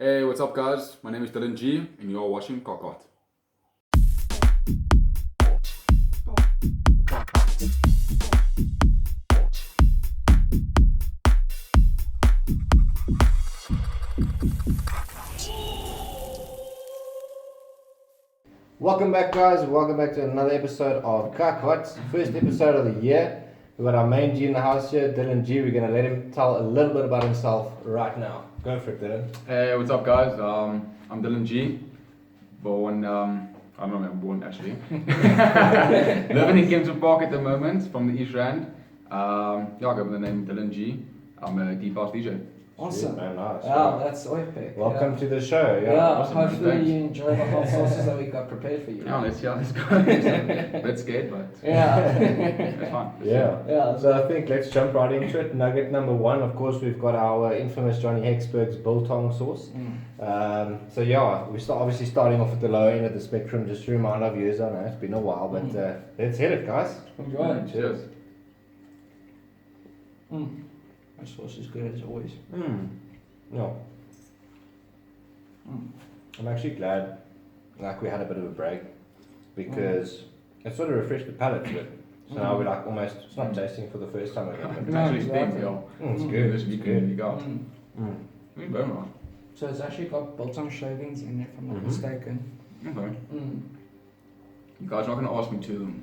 Hey, what's up guys? My name is Dylan G and you're watching KAK. Welcome back guys, welcome back to another episode of KAK. First episode of the year. We've got our main G in the house here, Dylan G. We're going to let him tell a little bit about himself right now. Go for it, Dylan. Hey, what's up guys? I'm Dylan G. Born, I don't know where I'm born actually. Living in Kempton Park at the moment, from the East Rand. I go by the name Dylan G. I'm a deep house DJ. Awesome. Man, nice. Wow, that's epic. Welcome to the show. Yeah, awesome, man. hopefully Thanks. you enjoy the hot sauces that we got prepared for you. Yeah, let's go. A bit scared, but Yeah. it's fine. Yeah. So I think let's jump right into it. Nugget number one, of course, we've got our infamous Johnny Hexberg's biltong sauce. We're obviously starting off at the lower end of the spectrum, just to remind our viewers. I know it's been a while, but let's hit it, guys. Enjoy it. Cheers. My sauce is good as always. No. I'm actually glad we had a bit of a break because it sort of refreshed the palate to it. So now we're almost, it's not tasting for the first time again. It's No, actually exactly. steamed, yeah. It's good. This It's weekend we good. got. Very nice. So it's actually got biltong shavings in it, if I'm not Mhm. mistaken. Okay. You guys are not going to ask me to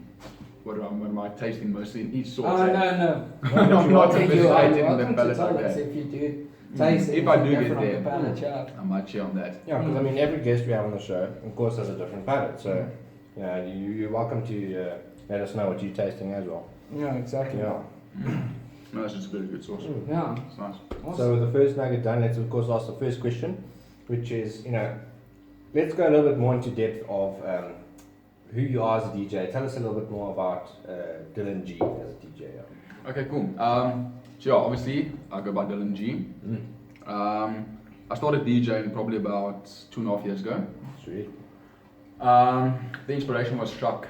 what am I tasting mostly in each sauce. Oh, eh? no. I'm not Thank you. sophisticated in the Welcome to palate tell like us that. if you do taste If I do anything get different on there. the palate, yeah. I might cheer on that. Yeah, because I mean, every guest we have on the show, of course, has a different palate. So, you're welcome to let us know what you're tasting as well. Yeah, exactly. Yeah. No, that's just a very good sauce. Yeah. It's nice. Awesome. So, with the first nugget done, let's of course ask the first question, which is, let's go a little bit more into depth of who you are as a DJ. Tell us a little bit more about Dylan G as a DJ. Okay, cool. So yeah, obviously, I go by Dylan G. I started DJing probably about 2.5 years ago. Sweet. The inspiration was struck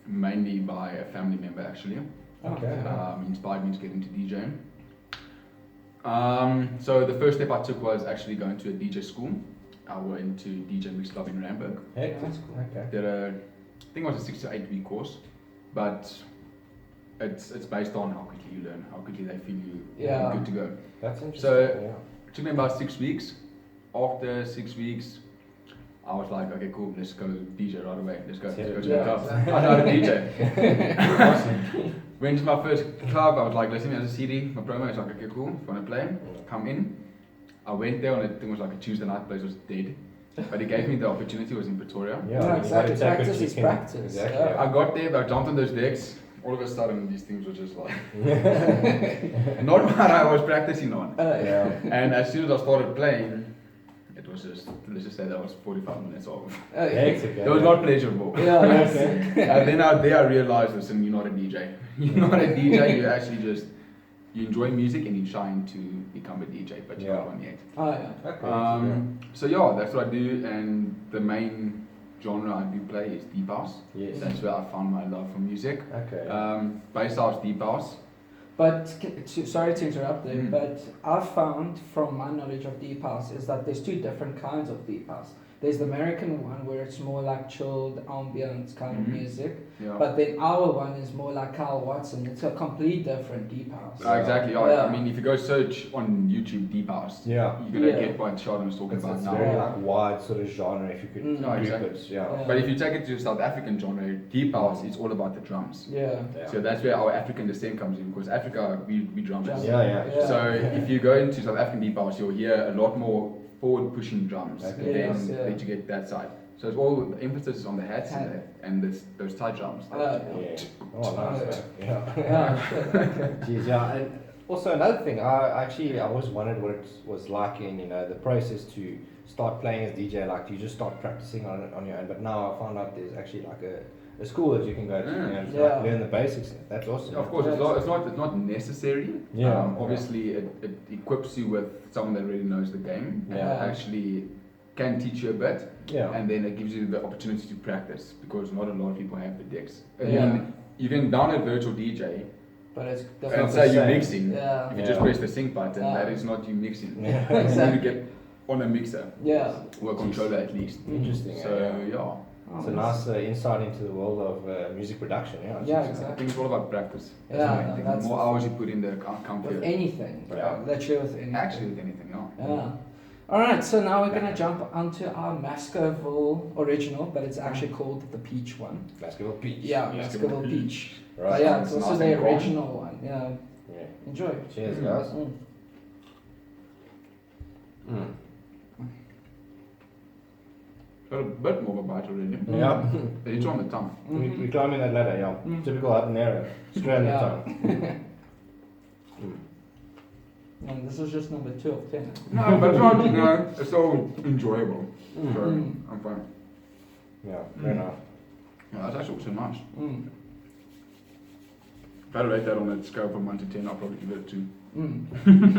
mainly by a family member actually. Okay. Inspired me to get into DJing. So the first step I took was actually going to a DJ school. I went to DJ Mixed Club in Randburg. Hey, That's cool. Okay. Did I think it was a 6 to 8 week course, but it's based on how quickly you learn, how quickly they feel you Yeah. good to go. That's interesting. So- yeah. It took me about 6 weeks. After 6 weeks, I was like, okay, cool, let's go DJ right away. Let's go to the club. exactly. I know how to DJ. Went to my first club, I was like, listen, there's a CD, my promo is like, okay, cool, if you want to play, come in. I went there and I think it was like a Tuesday night, the place was dead. But it gave me the opportunity, it was in Pretoria. Yeah, No, you exactly. gotta take Practice what you is can- practice. Exactly. Yeah. I got there, I jumped on those decks, all of a sudden these things were just like, not what I was practicing on. Yeah. And as soon as I started playing, it was just, let's just say that was 45 minutes of. Hectic, It was not pleasurable. Yeah, that's And then out there I realized, listen, you're not a DJ. You're not a DJ, you actually just, you enjoy music and you're trying to become a DJ, but you're not one yet. Oh, yeah. Okay. So yeah, that's what I do, and the main genre I do play is deep house. Yes. That's where I found my love for music. Okay. Bass house, deep house. But sorry to interrupt there, Mm. but I've found from my knowledge of deep house is that there's two different kinds of deep house. There's the American one where it's more like chilled ambient kind of Mhm. music, Yeah. but then our one is more like Carl Watson. It's a complete different deep house. Exactly. Yeah. I mean, if you go search on YouTube deep house, Yeah. you're gonna Yeah. get what Sheldon was talking It's about now. very wide sort of genre if you could Mm. No, group exactly. it. Yeah. Yeah. But if you take it to South African genre, deep house, it's all about the drums. Yeah. So that's where our African descent comes in, because Africa, we drummers. Yeah. So if you go into South African deep house, you'll hear a lot more forward-pushing drums Okay. Yes, than yeah. that you get that side. So it's all the emphasis is on the hats and those tight drums. Yeah. Oh, nice. Yeah. Yeah, shit, okay. Jeez, yeah. And also another thing, I always wondered what it was like in the process to start playing as DJ. Like, do you just start practicing on your own? But now I found out there's actually like a school that you can go to and Yeah. like, learn the basics. That's awesome. Of course, it's not necessary. Yeah. Obviously, it equips you with someone that really knows the game and Yeah. actually can teach you a bit. Yeah. And then it gives you the opportunity to practice, because not a lot of people have the decks. I Yeah. mean, you can download virtual DJ But it's and definitely say you're same. mixing. Yeah. If you just Yeah. press the sync button, Yeah. that is not you mixing. Yeah. You need to get on a mixer. Yeah. Or a controller at least. Interesting. So yeah. Oh, It's a nice insight into the world of music production. Yeah. Yeah, I exactly. think it's all about practice. That's Yeah, the main thing. that's The more the hours thing. you put in there, can't With feel it. anything, Yeah. literally with anything. Actually, with anything, yeah. Yeah. All right, so now we're gonna jump onto our Mascoville original, but it's actually called the Peach one. Basketball Peach. Yeah, Mascoville Mascoville Peach. Right. But yeah, it's It's also nice the and calm. original one. Yeah, Yeah. enjoy. Cheers, Mm. guys. Mm. Mm. Got a bit more of a bite already. Yeah. But it's on the tongue. Mhm. We climbing that ladder, yeah. Mm. Typical habanero. Straight on the Yeah. tongue. And this is just number 2 of 10. No, but it's not, it's so enjoyable. Mm. So, Mm. I'm fine. Yeah, very Mm. nice. Yeah, that's actually also nice. Mm. If I rate that on a scale from 1 to 10, I'll probably give it a 2. Mm.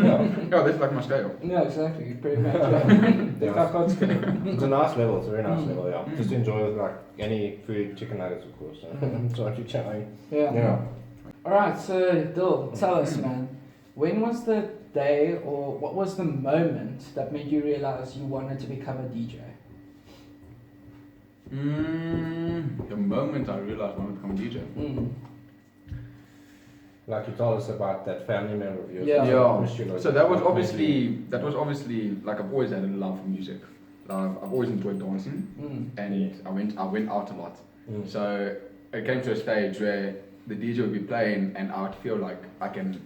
Yeah. Yeah, that's like my scale. Yeah, exactly. Pretty much. Yeah. The KAK scale. It's a nice level, it's a very nice Mm. level, yeah. Mm. Just to enjoy with like any food, chicken nuggets of course. Mm. So actually chatting. Yeah. Yeah. All right, so Dill, tell us, man. When was the day, or what was the moment that made you realize you wanted to become a DJ? The moment I realized I wanted to become a DJ. Mm. Like you told us about that family member of yours. Yeah. Yeah. Pushed you, like, So that was like, obviously like I've always had a love for music. Like, I've always enjoyed dancing, Mm. and I went out a lot. Mm. So it came to a stage where the DJ would be playing, and I would feel like I can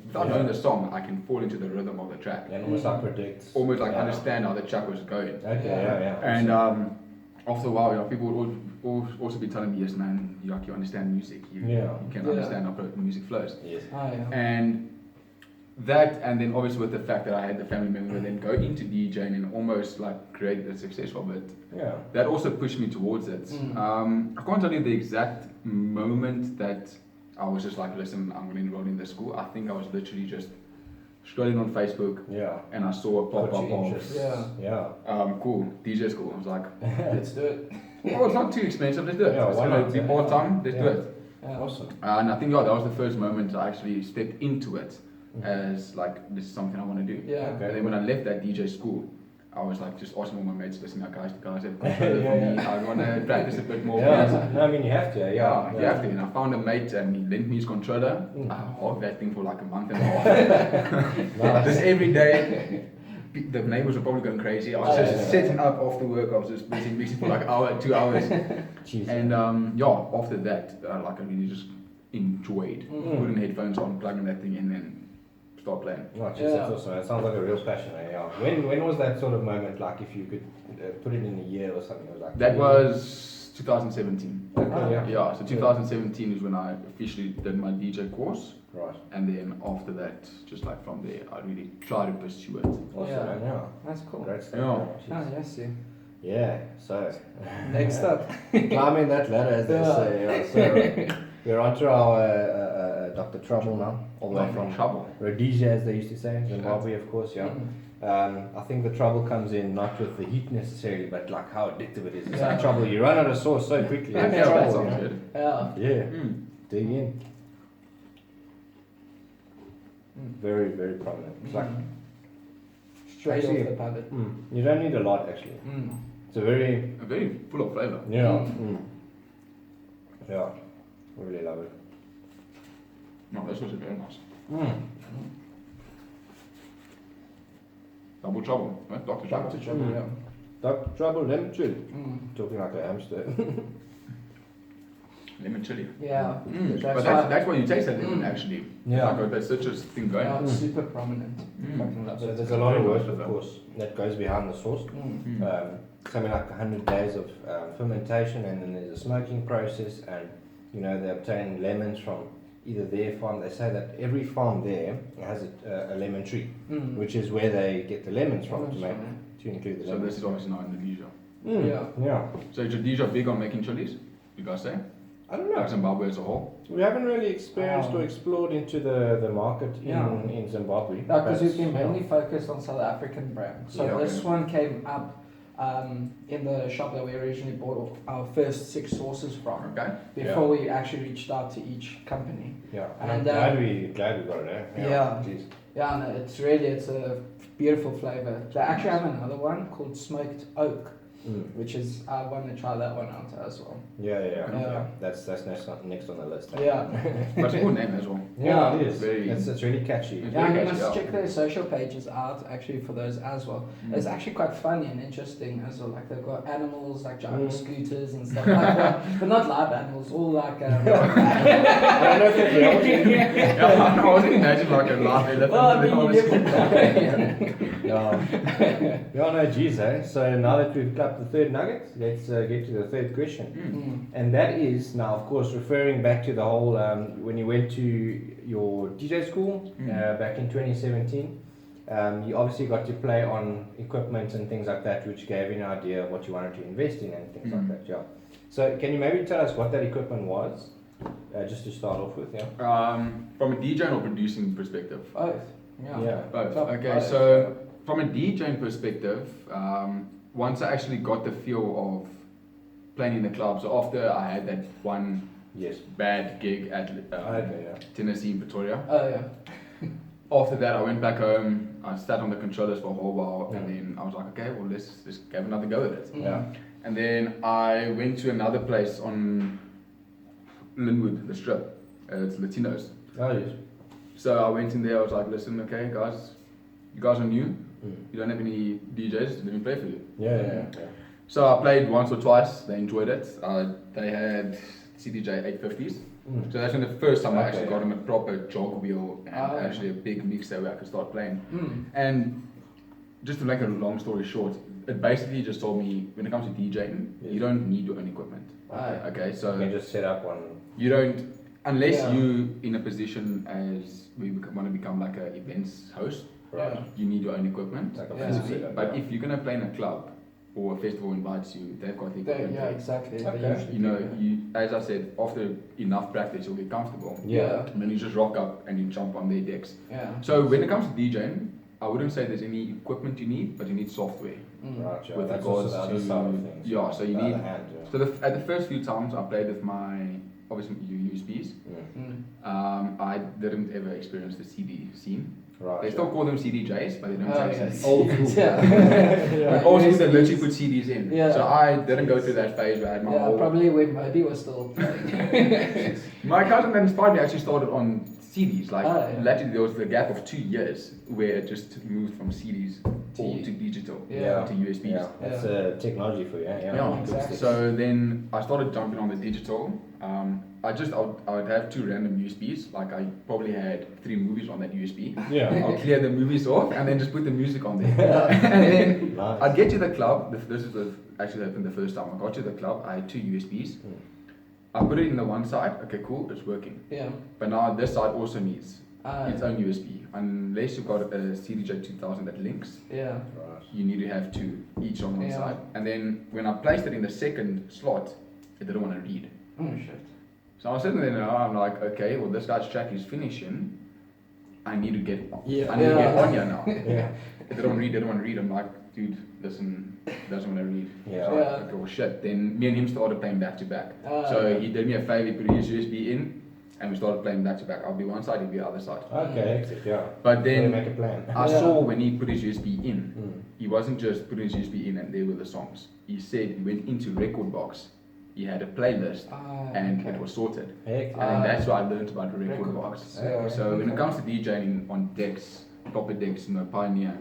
without knowing the song, I can fall into the rhythm of the track, And almost like predict. almost like Yeah. understand how the track was going. Okay, Yeah. yeah. And after a while, people would also be telling me, yes, man, you understand music. You Yeah. can Yeah. understand how the music flows. Yes. Oh, yeah. And that, and then obviously with the fact that I had the family member then go into DJing and almost like create a success of it, Yeah. that also pushed me towards it. Mm. I can't tell you the exact moment that I was just like, listen, I'm going to enroll in this school. I think I was literally just scrolling on Facebook Yeah. and I saw a pop Got up your of, interest. Yeah. cool, DJ school. I was like, Let's do it. oh, it's not too expensive, let's do it. Yeah, It's why going not? to be Yeah. part-time, let's do Yeah. it. Yeah. Awesome. And I think that was the first moment I actually stepped into it Mhm. as like, this is something I want to do. Yeah. Okay. And then when I left that DJ school, I was like just asking all my mates, listen, guys, have controller for me. I want to practice a bit more. Yeah. No, I mean you have to. Yeah, Yeah. you have to. And I found a mate and he lent me his controller. Mm. I hogged that thing for like a month and a half. Nice. Just every day, the neighbors were probably going crazy. I was Oh, just yeah. setting up after work. I was just mixing for like an hour, 2 hours. Jeez. And after that, like I really just enjoyed Mm. putting headphones on, plugging that thing in, and start playing. Oh, jeez, Yeah. that's awesome. That sounds like a real passion. Yeah. When was that sort of moment? Like, if you could put it in a year or something, it was like. That was 2017. Okay, yeah. Yeah, so 2017 is when I officially did my DJ course. Right. And then after that, just like from there, I really tried to pursue it. Awesome. Yeah. Man, yeah. That's cool. Great stuff. Yeah. Ah, Jeez. yes, yeah. Yeah. So. Next up. Climbing that ladder, as they Yeah. say. Yeah. So we're onto our Dr. Trouble now, all the way from trouble. Rhodesia, as they used to say, Zimbabwe, of course. Yeah. Mm. I think the trouble comes in not with the heat necessarily, but like how addictive it is. It's Yeah. like trouble. You run out of sauce so quickly. Yeah, It's that trouble, sounds you know? good. Yeah. Yeah. Mm. Dig in. Mm. Very, very prominent. It's like Straight Actually- off the palate. you don't need a lot actually. Mm. It's a very Very full of flavor. Yeah. I really love it. No, this was very nice. Double trouble, right? Dr. Trouble. Dr. Trouble, yeah. Dr. Trouble, lemon chili. Mm. Talking like a hamster. Lemon chili. Yeah. But that's why you taste that lemon Mm. actually. Yeah. Like that citrus thing going. Yeah, on. it's super prominent. Mm. Fucking love So it. there's a lot of work, Very of nice. course, that goes behind the sauce. Mm. Mm. Something like 100 days of fermentation, and then there's a smoking process, and you know they obtain lemons from either their farm. They say that every farm there has a lemon tree, Mm. which is where they get the lemons from to Lemons make from to include the So lemons. this is obviously not Indonesia. Yeah. So is Indonesia big on making chilies? You guys say? I don't know. Like Zimbabwe as a whole? We haven't really experienced or Um, explored into the market Yeah. in Zimbabwe. Yeah, because but, we've been yeah. mainly focused on South African brands. So Yeah, this okay. one came up in the shop that we originally bought our first 6 sauces from Okay. before we actually reached out to each company. Yeah, And, I'm glad we got it. Eh? yeah. Jeez. Yeah, no, it's a beautiful flavor. They actually have another one called smoked oak, which is I want to try that one out as well. Yeah. That's next on the list. Yeah. But it's a good name as well. Yeah, it is. Very- It's really catchy. It's Yeah, very you catchy, must yeah. check their social pages out actually for those as well. It's actually quite funny and interesting as well. Like they've got animals like giant scooters and stuff like that, but not live animals. All like. I don't know if they're able to. Yeah, I wasn't imagining like a live elephant. Well, I to be mean, honest. Yeah, no, geez, eh? So now that we've got the third nugget, let's get to the third question. And that is now, of course, referring back to the whole when you went to your DJ school back in 2017. You obviously got to play on equipment and things like that, which gave you an idea of what you wanted to invest in and things like that. Yeah. So can you maybe tell us what that equipment was, just to start off with? Yeah. From a DJ or producing perspective? Both. Yeah. Both. Top Okay, both. so from a DJing perspective, once I actually got the feel of playing in the club, so after I had that one bad gig at Tennessee in Pretoria, Oh yeah. after that I went back home, I sat on the controllers for a whole while, and then I was like, okay, well let's have another go at it. Yeah. And then I went to another place on Linwood, the strip. It's Latinos. Oh yes. So I went in there, I was like, listen, okay guys, you guys are new, you don't have any DJs, let me play for you. Yeah. So I played once or twice, they enjoyed it. They had CDJ 850s. So that's when the first time I actually got on a proper jog wheel and actually a big mixer where I could start playing. And just to make a long story short, it basically just told me when it comes to DJing, you don't need your own equipment. Okay, so you can just set up one. you don't, unless you in a position as we want to become like an events host, Right. you need your own equipment. Like a physically. setup, But if you're gonna play in a club or a festival invites you, they've got the equipment. Yeah, exactly. They Okay. usually You know, do. you as I said, after enough practice, you'll get comfortable. Yeah. And then you just rock up and you jump on their decks. Yeah. So when it comes to DJing, I wouldn't say there's any equipment you need, but you need software. Right, yeah. With That's regards also the other to- side of things. yeah, so you The need- other hand, yeah. So at the first few times I played with my obviously USBs, I didn't ever experience the CD scene. Right. They still call them CDJs, but they don't Oh, take yes. CDs. Old school. Yeah. But also they literally put CDs in. Yeah. So I didn't go through that phase where I had my Yeah, whole... probably when Moby was still playing. My cousin that inspired me actually started on CDs. Like, Oh, yeah. literally there was the gap of 2 years where it just moved from CDs all to digital, Yeah. to USBs. Yeah, that's technology for you. Yeah, Yeah, exactly. so then I started jumping on the digital. I would have 2 random USBs. Like I probably had 3 movies on that USB. Yeah. I'll clear the movies off and then just put the music on there. And then Nice. I'd get to the club. This is actually happened the first time I got to the club. I had 2 USBs. I put it in the one side. Okay, cool, it's working. Yeah. But now this side also needs its Yeah. own USB. Unless you've got a CDJ 2000 that links, Yeah. Right. you need to have 2 each on one Yeah. side. And then when I placed it in the second slot, it didn't want to read. Oh shit. So I was sitting there now, I'm like, okay, well this guy's track is finishing. I need to get I need to get on here now. Yeah. It didn't want to read. I'm like, dude, listen, doesn't want to read. Yeah. So I was like, okay, well shit. Then me and him started playing back to back. So he did me a favor, he put his USB in, and we started playing back to back. I'll be one side, he'll be the other side. Okay, yeah. But Really then make a plan. I Yeah. saw when he put his USB in, he wasn't just putting his USB in and there were the songs. He said he went into record box, he had a playlist, and it was sorted. Heck. And that's what I learned about the record box. Yeah. So when it comes to DJing on decks, proper decks, Pioneer,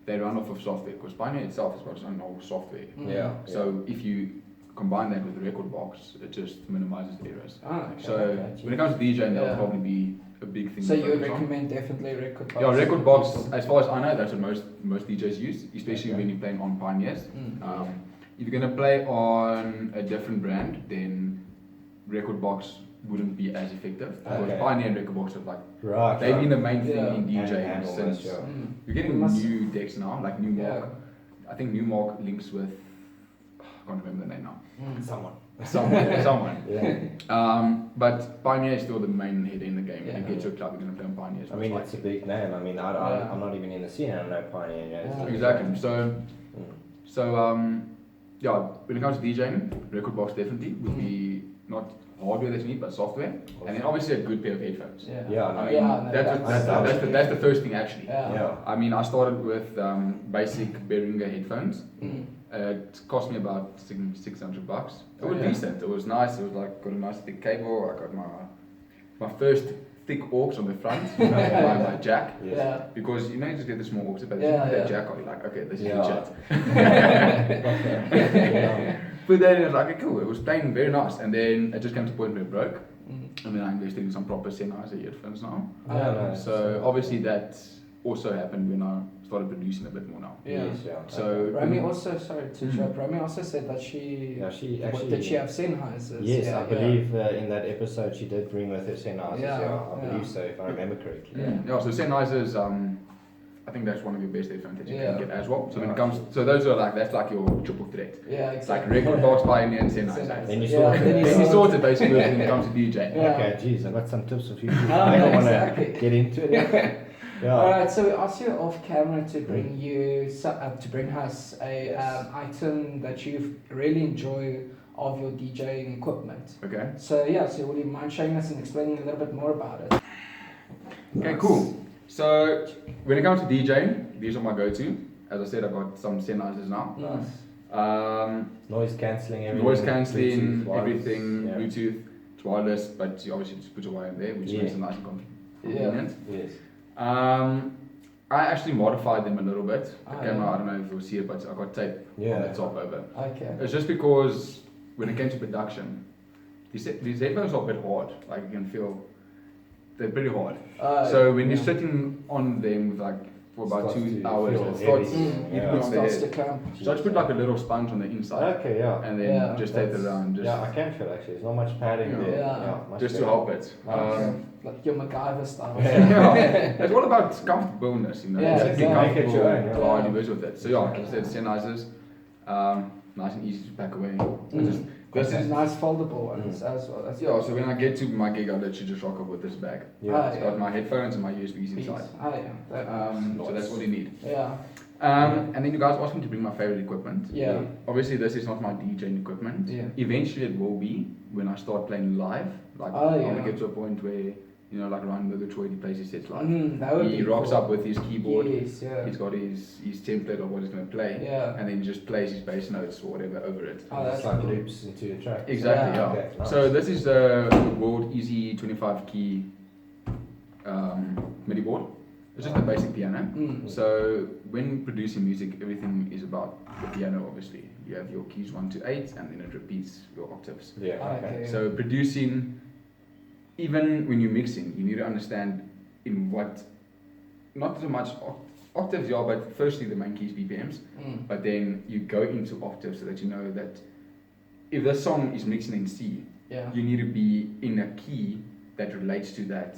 they run off of software because Pioneer itself has got its own whole software. Yeah. So if you combine that with the record box, it just minimizes errors. Okay. So okay. when it comes to DJing, that Yeah. would probably be a big thing. So to you would focus on. recommend definitely record box? Yeah, record box. As far as I know, that's what most DJs use, especially Okay. when you're playing on Pioneers. Mm. If you're gonna play on a different brand, then record box wouldn't be as effective. Because Okay. Pioneer and record box are like Right. they've been the main thing Yeah. in DJing And since. almost, yeah. You're getting Must- new decks now, like New Mark. Yeah. I think New Mark links with I can't remember the name now. Someone. Someone. Yeah. But Pioneer is still the main head in the game. When you Yeah. get to a club, you're gonna play on Pioneer. I mean, it's it's a big name. I mean, Yeah. I'm not even in the scene. I don't know Pioneer. Yeah, it's Yeah. like- exactly. So Mm. yeah, when it comes to DJing, record box definitely would be not hardware that you need, but software, and then obviously a good pair of headphones. Yeah. Yeah, I no, mean, Yeah, no, that's the first thing actually. Yeah. I mean, I started with basic Behringer headphones. Mm. It cost me about $600. It was Okay. decent. It was nice. It was like got a nice thick cable. I got my first thick aux on the front, my jack. Yes. Yeah. Because you know you just get the small aux, but Yeah, you put that yeah. jack on, you're like, okay, this is Yeah. legit. Yeah. But then it was like, okay, cool. It was playing very nice, and then it just came to a point where it broke. Mm. And then I invested in some proper Sennheiser earphones now. Yeah, no, So obviously that also happened when I started producing a bit more now. Yeah. Yes, yeah. So Rami also, sorry to Mm. interrupt, Rami also said that she, Yeah, she what, actually. did she have Sennheisers? Yes, Yeah, I believe in that episode she did bring with her Sennheisers. Yeah, Yeah, I yeah. believe so, if I remember correctly. Yeah. So Sennheisers, I think that's one of your best headphones that you Yeah. can get as well. So when it Yeah. comes, so those are like, that's like your triple threat. Yeah, It's like exactly. record box, Pioneer, and Sennheiser. Sennheiser. Then you Yeah, sort it. then you Then you sort sort it basically when it comes to DJ. Yeah. Okay, geez, I got some tips for you. Oh, I don't want exactly. to get into it. Yeah. Alright, so we asked you off camera to bring you to bring us a Yes. item that you really enjoy of your DJing equipment. Okay. So yeah, so would you mind showing us and explaining a little bit more about it? Okay, cool. So when it comes to DJing, these are my go-to. As I said, I've got some Sennheisers now. Nice. Noise cancelling, everything. Noise cancelling, Bluetooth, wireless, everything, yeah. Bluetooth, it's wireless, but you obviously just put your wire in there, which Yeah. makes it nice and convenient. Yes. I actually modified them a little bit. The Oh, camera, yeah. I don't know if you'll see it, but I got tape Yeah. on the top over. Okay. It's just because when it came to production, these headphones are a bit hard. Like you can feel they're pretty hard. So when you're sitting on them like for about Starts 2 to hours, feel it starts heavy. eating Yeah. on It the starts to head. clamp. So I just put like a little sponge on the inside Okay, yeah. and then Yeah, just tape it That's- around Yeah, I can feel actually. There's not much padding Yeah. there. Yeah. much just to better. help it. Like your MacGyver style. Yeah, it's all about comfortableness, you know. Yeah, It's exactly. being Make it your own, comfortable, yeah. glide with with it. So yeah, like I said, Sennheisers, nice and easy to pack away. Mm. This is Nice foldable ones as well. That's yeah. So when I get to my gig, I literally just rock up with this bag. Yeah. It's got my headphones and my USBs inside. Oh yeah. So that's all you need. Yeah. And then you guys asked me to bring my favorite equipment. Yeah. Obviously, this is not my DJing equipment. Yeah. Eventually, it will be when I start playing live. Like Oh, I yeah. want to get to a point where you know, like Ryan Murgatroyd, he plays his sets live. That would He be rocks cool. up with his keyboard. Yes, yeah. He's got his template of what he's going to play, Yeah. and then he just plays his bass notes or whatever over it. Oh, that's It's like cool. loops into the track. Exactly, Yeah. yeah. Okay, nice. So this is the World Easy 25 key MIDI board. It's just a basic piano. Mm. So when producing music, everything is about the piano. Obviously, you have your keys 1 to 8, and then it repeats your octaves. Yeah, okay. Okay. So producing, even when you're mixing, you need to understand in what, not so much octaves, yeah, but firstly the main keys, BPMs, Mm. but then you go into octaves so that you know that if the song is mixing in C, Yeah. you need to be in a key that relates to that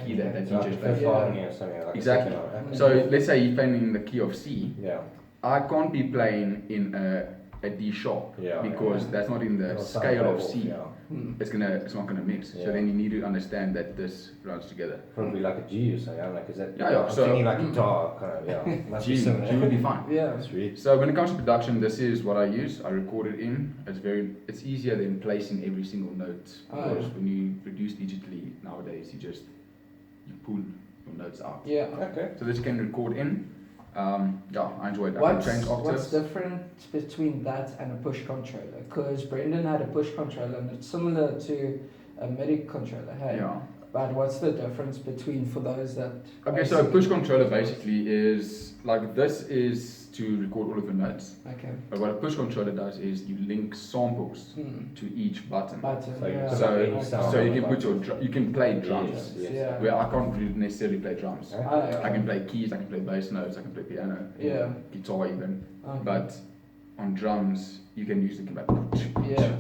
key that Like you a just fifth played. harmony or something like Exactly. that. Okay. So let's say you're playing in the key of C, Yeah. I can't be playing in a D sharp Yeah. because yeah. that's not in the It'll sound scale of level, C. Yeah. Mm. It's not gonna mix. Yeah. So then you need to understand that this runs together. Probably like a G or something. I'm like, is that? Yeah, yeah, I'm so- thinking like guitar kind of. Yeah. Must be G similar. would be fine. Yeah. Sweet. So when it comes to production, this is what I use. I record it in. It's easier than placing every single note Oh, because yeah. when you produce digitally nowadays, you pull your notes out. Yeah. Okay. So this you can record in. Yeah, I enjoy it. I can What's change octaves. different between that and a push controller? Because Brendan had a push controller and it's similar to a MIDI controller, hey? Yeah. But what's the difference between for those that? Okay, so a push controller basically is like this is to record all of the notes. Okay. But what a push controller does is you link samples Hmm. to each button. Button. So you yeah. put So, any sound so on you the can put button. you can play drums. Yes, yes. Yeah. Where I can't really necessarily play drums. Okay. Oh, yeah. I can play keys, I can play bass notes, I can play piano, Yeah. guitar even. Okay. But on drums, you can use the like Yeah.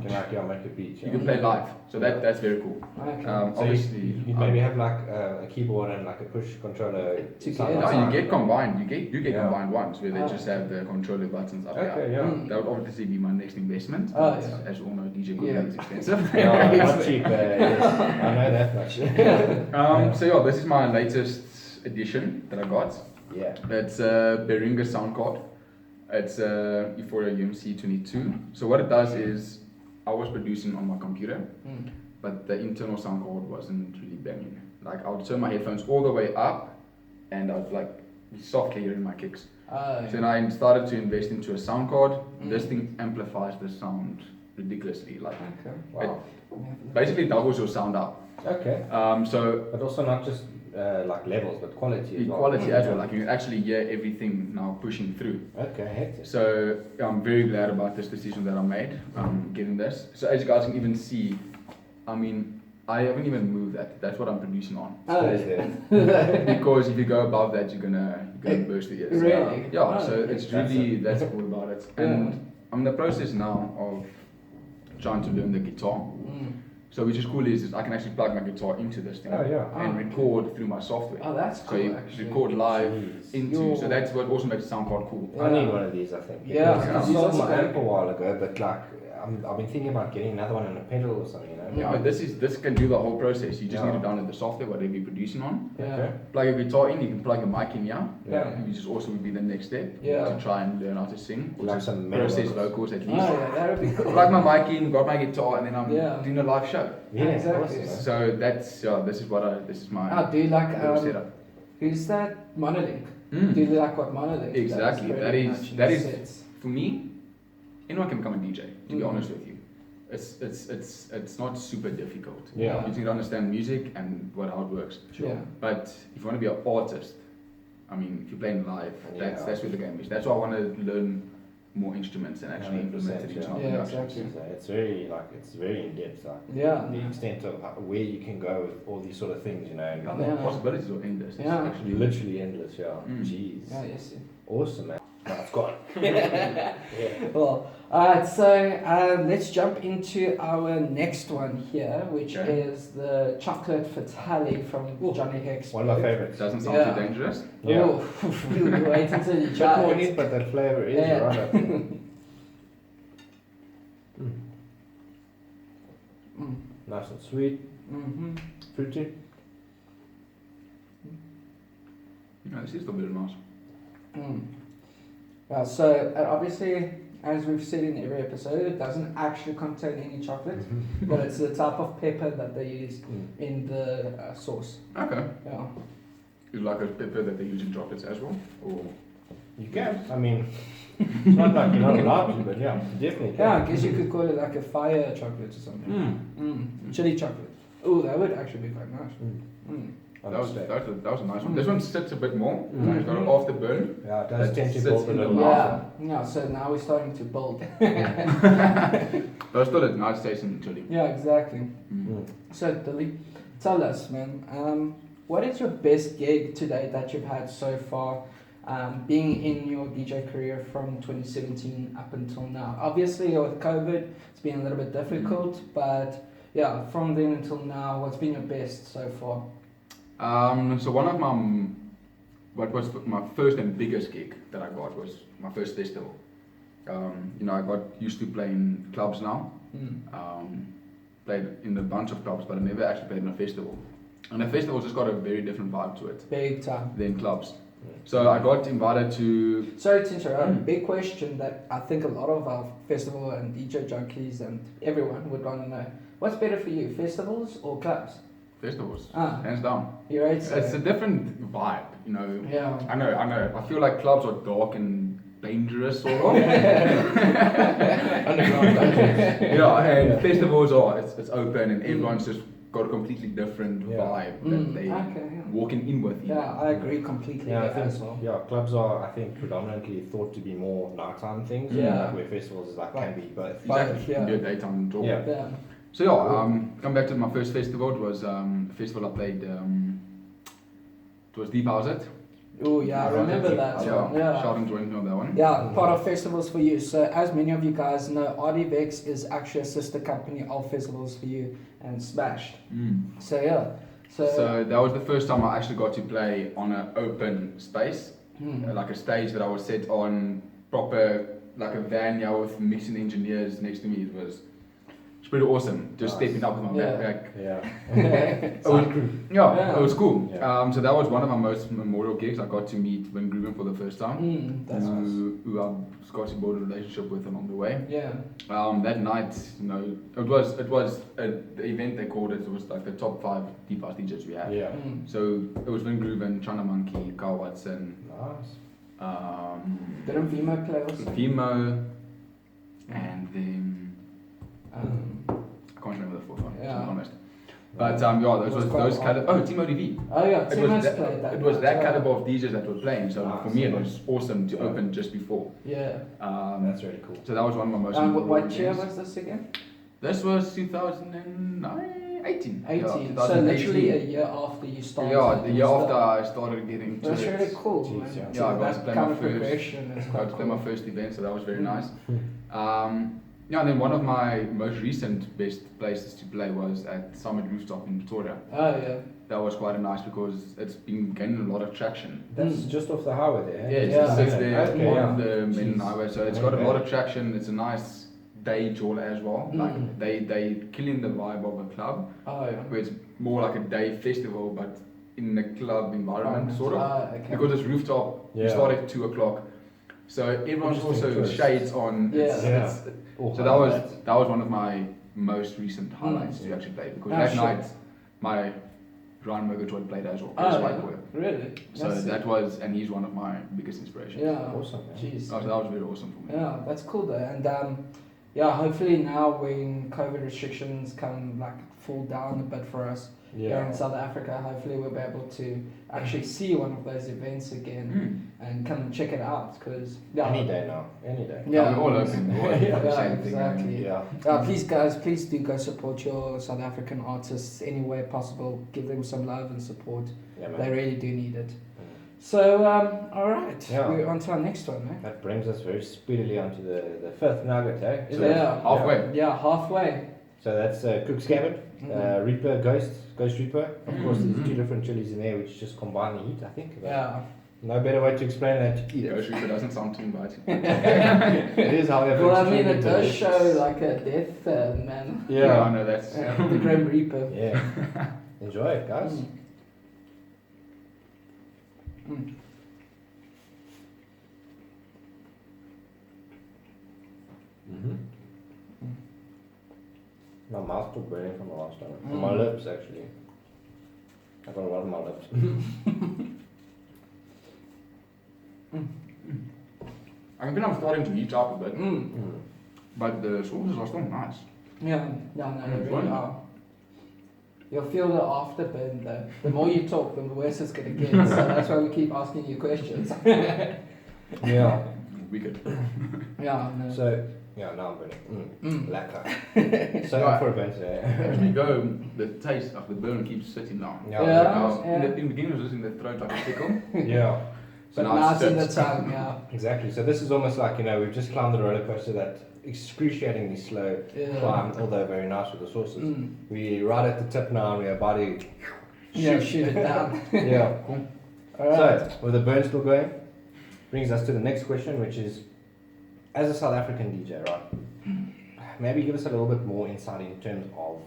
Can like make a beat. you can play live. So that's very cool. Okay. So Obviously, you maybe have like a keyboard and like a push controller Together. no, you get combined. You get Yeah. combined ones where they Oh. just have the controller buttons up Okay, there. yeah. Mm. That would obviously be my next investment. Oh, but yeah. As you all know, DJ equipment is expensive. Yeah, not cheap. Yes. I know that much. So yeah, this is my latest edition that I got. Yeah. It's a Behringer sound card. It's a E04 UMC 22. So what it does is I was producing on my computer, Mm. but the internal sound card wasn't really banging. Like I would turn my headphones all the way up, and I would like be softly hearing my kicks. So then I started to invest into a sound card. This thing amplifies the sound ridiculously. Like Okay. Wow. basically doubles your sound up. Okay. So But also not just like levels, but quality as well. equality as well. Like you can actually hear everything now pushing through. Okay, hectic. So I'm very glad about this decision that I made, getting this. So as you guys can even see, I mean, I haven't even moved that. That's what I'm producing on. Stays there. Because if you go above that, you're gonna burst the ears. Really? Yeah. Oh, So it's really that's cool about it. And I'm in the process now of trying to learn the guitar. Mm. So which is cool is I can actually plug my guitar into this thing Oh, yeah. and record through my software. Oh, that's So cool. you actually. record live Jeez. into. So that's what also makes the sound card cool. I need one of these, I think. Yeah, Because I these sold are my great. amp a while ago, but like I've been thinking about getting another one and a pedal or something, you know. Yeah, but this can do the whole process. You just Yeah. need to download the software, whatever you're producing on. Yeah. Okay. Plug your guitar in, you can plug a mic in, yeah. Yeah. Which is also would be the next step. Yeah. To try and learn how to sing. Or Like just some metal process vocals. vocals at Oh, least. yeah, that would be cool. Plug my mic in, got my guitar, and then I'm Yeah. doing a live show. Yeah, Exactly. awesome, man. So that's this is my Oh, do you like little setup. who's that? Monolink. Mm. Do you like what Monolink does? Exactly. Pretty That is- much in that the is- sets. For me, anyone can become a DJ. To be Mm. honest with you, it's not super difficult. Yeah. You need to understand music and how it works. Yeah. But if you want to be an artist, I mean, if you're playing live, that's Yeah. that's where the game is. That's why I want to learn more instruments and actually implement it into my Yeah, productions. exactly. It's very in depth, like Yeah. the extent of where you can go with all these sort of things, you know. And And Yeah. the possibilities are endless. It's Yeah. actually literally endless, yeah. Mm. Jeez. Yeah, yes. Awesome, man. No, it's gone. Well, alright, so let's jump into our next one here, which Okay. is the chocolate fatale from Johnny Hex. One of my It favorites. doesn't sound Yeah. too dangerous. Yeah. Oh, we'll wait until you Bit try more it. in it, but that flavor is Yeah. right up there. Mm. Nice and sweet, Mm-hmm. fruity. No, this is still very nice. Mm. So obviously, as we've said in every episode, it doesn't actually contain any chocolate, but it's the type of pepper that they use Mm. in the sauce. Okay. Yeah. You like a pepper that they use in chocolates as well? Or You can. I mean, it's not like you're not allowed to, but yeah, definitely Yeah, I can. guess you could call it like a fire chocolate or something. Chili chocolate. Oh, that would actually be quite nice. Mm. that was a nice one. This one sits a bit more. Mm. It's got an after burn. Yeah, it does That tend to sits build a in the little mouth. Yeah, yeah. So now we're starting to build. But still a nice taste in chili. Yeah, exactly. Mm. So, Dilly, tell us, man, what is your best gig to date that you've had so far, being in your DJ career from 2017 up until now? Obviously, with COVID, it's been a little bit difficult, but yeah, from then until now, what's been your best so far? So one of what was my first and biggest gig that I got was my first festival. I got used to playing clubs now. Played in a bunch of clubs, but I never actually played in a festival. And a festival just got a very different vibe to it Big time. than clubs. So I got invited to. Sorry to interrupt. Big question that I think a lot of our festival and DJ junkies and everyone would want to know. What's better for you, festivals or clubs? Festivals, Ah, hands down. you're right. It's a different vibe, you know. Yeah. I know. I feel like clubs are dark and dangerous, sort of. Underground dungeons. Yeah, and festivals are it's open and everyone's just got a completely different Yeah. vibe that they Okay, yeah. walking in with. You Yeah, know. I agree completely Yeah, I there think as well. clubs are, I think, predominantly thought to be more nighttime things. Yeah. Like where festivals is like can be both. Exactly. Yeah. You do a daytime talk. Yeah. Yeah. So yeah, come back to my first festival. It was a festival I played. It was Deep House It. Oh yeah, I remember that one. Yeah. Sheldon joined me on that one. Yeah, part of Festivals for You. So as many of you guys know, RDVX is actually a sister company of Festivals for You and Smashed. So yeah. So that was the first time I actually got to play on an open space, Mm. like a stage that I was set on proper, like a van, yeah, with mixing engineers next to me. It was It's pretty awesome. Just Nice. stepping up with my Yeah. backpack. Yeah. Oh, yeah, Yeah. it was cool. Yeah. So that was one of my most memorial gigs. I got to meet Win Grooven for the first time. That's nice. Who I've got to build a relationship with along the way. Yeah. That night, it was the event they called it. It was like the top 5 deep house DJs we had. Yeah. So it was Win Grooven, China Monkey, Carl Watson, Nice. Didn't Vimo play also? Vimo, and then Um, I can't remember the fourth one. To be Yeah. honest. But those caliber. Oh, Timo DV. oh yeah, It Timo's was played that. it was night, that yeah. caliber of DJs that were playing. So Nice. for me, it was awesome to Yeah. open just before. Yeah. That's really cool. So that was one of my most. What memorable year gigs. was this again? This was 2018. 18. So literally a year after you started. Yeah, the year and after stuff. I started getting into That's it. really cool, Jeez, man. yeah. So Yeah, I got to that play kind my of first. progression is I got quite to play cool. my first event, so that was very Mm. nice. Yeah, and then one of my most recent best places to play was at Summit Rooftop in Pretoria. Oh yeah. That was quite nice because it's been gaining a lot of traction. That's Mm. just off the highway there. Yeah, eh? it's Yeah. just sits there Okay, on yeah. the main Jeez. highway, so it's got a Okay. lot of traction. It's a nice day jaw as well. Mm. Like they killing the vibe of a club, Oh yeah. where it's more like a day festival, but in a club environment, sort of. Okay. Because it's rooftop, you Yeah. start at 2 o'clock, so everyone's Interesting also twist. shades on. It's, Yeah. it's, Oh, so that was one of my most recent highlights to actually play because Ah, that sure. night my Ryan Murgatroyd played as well. Oh, Chris yeah. Whitewood. Really? So That's that it. was, and he's one of my biggest inspirations. Yeah. Awesome, man. Jeez. So that was very awesome for me. Yeah, that's cool though. And yeah, hopefully now when COVID restrictions come like fall down a bit for us here Yeah. in South Africa, hopefully we'll be able to actually see one of those events again and come and check it out. Because yeah, Any day now. Any day. Yeah, we're all open. We're all open for the Yeah, same thing. exactly. Yeah. Please guys, please do go support your South African artists any way possible. Give them some love and support. Yeah, man. They really do need it. So, all right, Yeah. we're on to our next one, man. That brings us very speedily onto the fifth nugget, eh? So, yeah. Halfway. Yeah, halfway. So that's Cook's Gambit, Mhm. Reaper, Ghost Reaper. Of course, there's Mhm. 2 different chilies in there which just combine the heat, I think. But Yeah. no better way to explain that to eat Ghost it. Reaper doesn't sound too inviting. It is, however. Well, I mean, it extremely does delicious. show like a death, man. I Yeah. know that's. The Grim Reaper. Yeah. Enjoy it, guys. Mm. Mm-hmm. My mouth still burning from the last time. Mm. On my lips, actually. I got a lot on my lips. I think I'm starting to heat up a bit, Mm. Mm. but the sauces are still nice. Yeah, no, they It's really fun. are. You'll feel the afterburn though. The more you talk, the worse it's gonna get. So that's why we keep asking you questions. Yeah. Wicked. Yeah, no. So, yeah, now I'm burning. Mm. Lekker. So Right. for a bunch, As we go, the taste of the burn keeps sitting now. Yeah. Yeah. Now, in Yeah. the beginning it was just in the throat like a tickle. Yeah. But now now it it's in the sits. tongue, yeah. Exactly. So this is almost like, we've just climbed the roller coaster that excruciatingly slow Yeah. climb, although very nice with the sauces. Mm. We're right at the tip now and we're about to Yeah, shoot it down. Yeah. Cool. Alright. So, with the burn still going, brings us to the next question, which is, as a South African DJ, right? Maybe give us a little bit more insight in terms of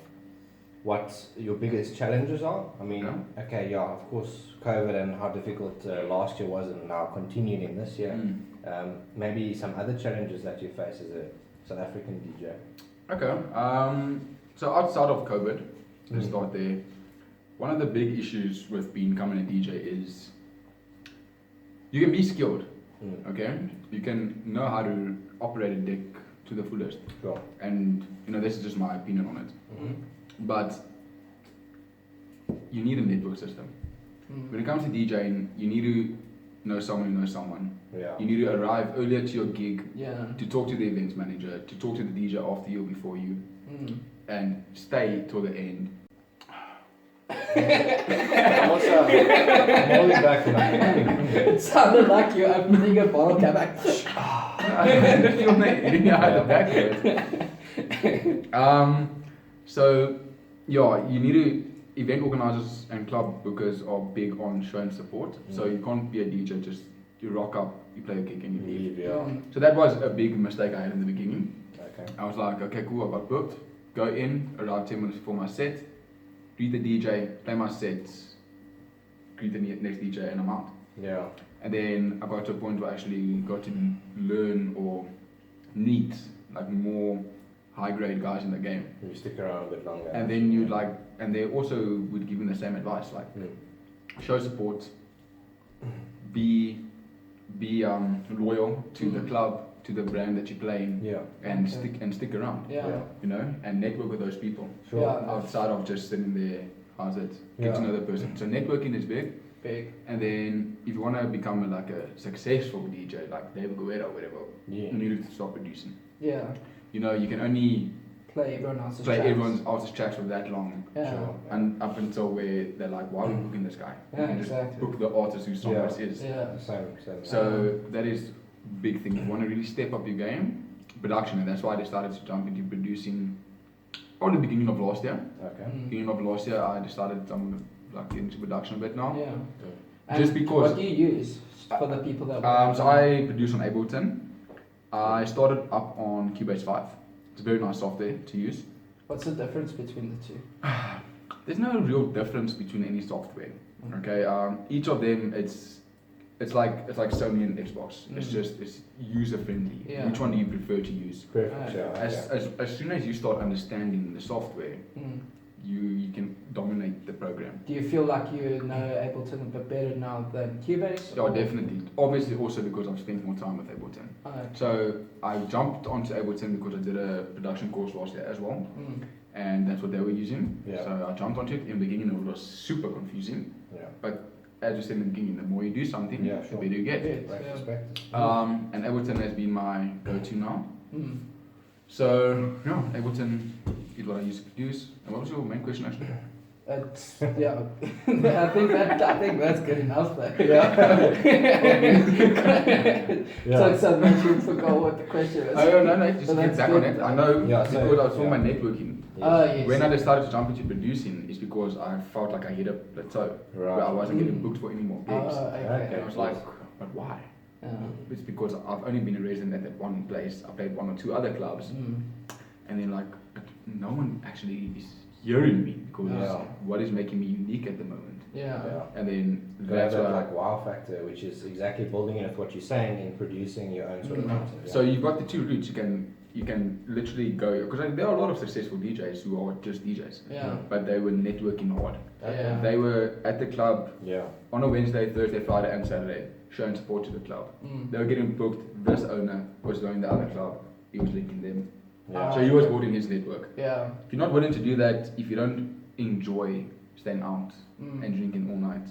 what your biggest challenges are. I mean, Yeah. okay, yeah, of course, COVID and how difficult last year was and now continued in this year. Maybe some other challenges that you face as a South African DJ. Okay. So outside of COVID, let's Mm. start there. One of the big issues with becoming a DJ is you can be skilled, Mm. okay? You can know how to operate a deck to the fullest. Sure. And, this is just my opinion on it. Mm-hmm. But you need a network system. When it comes to DJing, you need to know someone who knows someone. Yeah. You need to arrive earlier to your gig Yeah. to talk to the events manager, to talk to the DJ after you or before you, Mm. and stay till the end. I'm holding back from that. It sounded like you're opening a bottle cap. Like, I just feel me out the back of it. So, yeah, you need to. Event organizers and club bookers are big on showing support. So you can't be a DJ just you rock up, you play a gig and you leave. Yeah. Mm. So that was a big mistake I had in the beginning. Okay. I was like, okay, cool, I got booked. go in around 10 minutes before my set, greet the DJ, play my sets, greet the next DJ, and I'm out. Yeah. And then I got to a point where I actually got to learn or meet like more high grade guys in the game. You stick around a bit longer. And then you like, and they also would give me the same advice, like show support, be loyal to the club, to the brand that you play in, Yeah. and stick around. Yeah. You know, and network with those people. Sure. Yeah. Outside of just sitting there, how's it? Get to Yeah. know the person. So networking is big. Big. And then if you want to become like a successful DJ, like David Guetta or whatever, Yeah. you need to start producing. Yeah. You know, you can only Play everyone else's play tracks. everyone else's tracks for that long. Yeah. Sure. And up until where they're like, why are we booking this guy? Yeah, You can just exactly. book the artist whose song Yeah. this is. Yeah. Same. So that is big thing. If you want to really step up your game, production, and that's why I decided to jump into producing probably the beginning of last year. Okay. Beginning of last year, I decided I'm like into production a bit now. Yeah. Just And because- What do you use for the people that? So I produce on Ableton. I started up on Cubase 5. It's a very nice software to use. What's the difference between the two? There's no real difference between any software. Okay, each of them it's like Sony and Xbox. It's just it's user friendly. Yeah. Which one do you prefer to use? Perfect. Yeah. As soon as you start understanding the software, Mm. you can dominate the program. Do you feel like you know Ableton a bit better now than Cubase? Yeah, or- definitely. Obviously, also because I've spent more time with Ableton. Oh, So I jumped onto Ableton because I did a production course last year as well, mm. and that's what they were using. Yeah. So I jumped onto it. In the beginning, it was super confusing. Yeah. As you said in the beginning, the more you do something, Yeah, the sure. better you get. Good, Right. yeah. Respect. And Ableton has been my go-to now. Mm. So yeah, Ableton is what I use to produce. And what was your main question actually? It's, yeah, I think that's good enough though. Yeah. So much you forgot what the question was. Oh no, just So to get that's back on good. it. I know Yeah, so- because I was talking yeah. about networking. Oh yes. When I decided to jump into producing, it's because I felt like I hit a plateau where I Right. wasn't getting Mm. booked for any more Oh, gigs. okay. And I was like, but why? Yeah. It's because I've only been a resident at that one place. I played one or two other clubs, Mm. and then like no one actually is hearing me because Yeah. what is making me unique at the moment. Yeah. Yeah. And then Got that's that why. like wow factor, which is exactly building in with what you're saying in producing your own sort of Mm. content. Yeah. So you've got the two routes. You can literally go because there are a lot of successful DJs who are just DJs, Yeah. but they were networking hard. Yeah. They were at the club Yeah. on a Wednesday, Thursday, Friday, and Saturday, showing support to the club. Mm. They were getting booked. This owner was going to the other club. He was linking them. Yeah. So he was building his network. Yeah. If you're not willing to do that, if you don't enjoy staying out Mm. and drinking all night,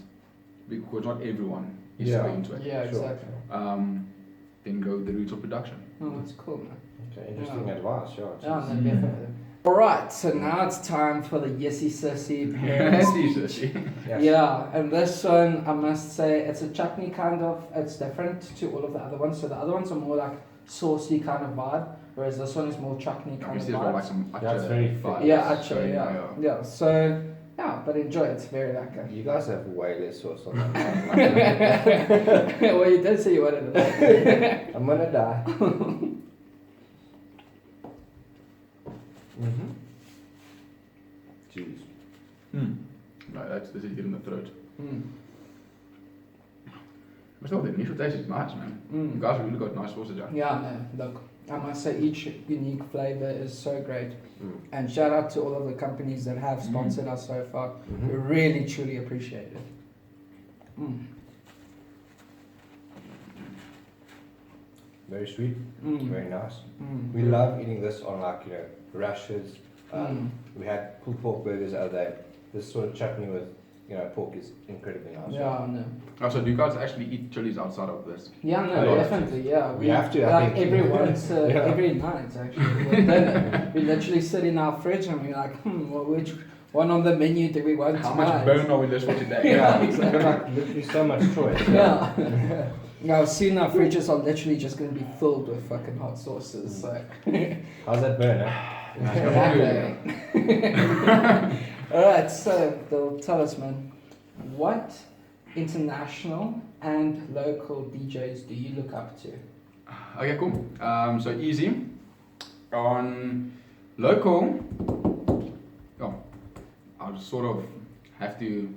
because not everyone is Yeah. so into it, Yeah, Sure. exactly. then go the route of production. Oh, that's cool, man. Okay, interesting Yeah. advice. Yeah. Yeah, jeez. no, definitely. All right, so now it's time for the Yesy Sissy parents. Jesus. Yes. Yeah, and this one, I must say, it's a chutney kind of, it's different to all of the other ones. So the other ones are more like saucy kind of vibe, whereas this one is more chutney kind of Obviously, it's got like vibe. some Yeah, it's very thick. vibes. Yeah, So, actually, yeah. So, yeah, but enjoy it, it's very lekker. You guys have way less sauce on that. Well, you did say you wanted it. I'm gonna die. Mm-hmm. Jeez. No, this is getting the throat. Mm. But still, the initial taste is nice, man. You Mm. guys have really got nice sausage. Yeah, no, look, I must say each unique flavor is so great. Mm. And shout out to all of the companies that have sponsored us so far. We Mhm. really, truly appreciate it. Mm. Very sweet. Mm. Very nice. Mm. We love eating this on like rashes. Mm. We had pulled pork burgers the other day. This sort of chutney with pork is incredibly nice. Yeah, no. Oh, so do you guys actually eat chilies outside of this? Yeah, no, Yeah. definitely, yeah. We have to, I like think. every once, Yeah. every night actually. With dinner. We literally sit in our fridge and we're like, well, which one on the menu do we want How tonight? much bone are we list for today? Yeah, exactly. we've got like literally so much choice. Yeah. Now soon our fridges are literally just going to be filled with fucking hot sauces. So. How's that burn, Alright, so they'll tell us, man, what international and local DJs do you look up to? Okay, cool. So easy. On local, I'll sort of have to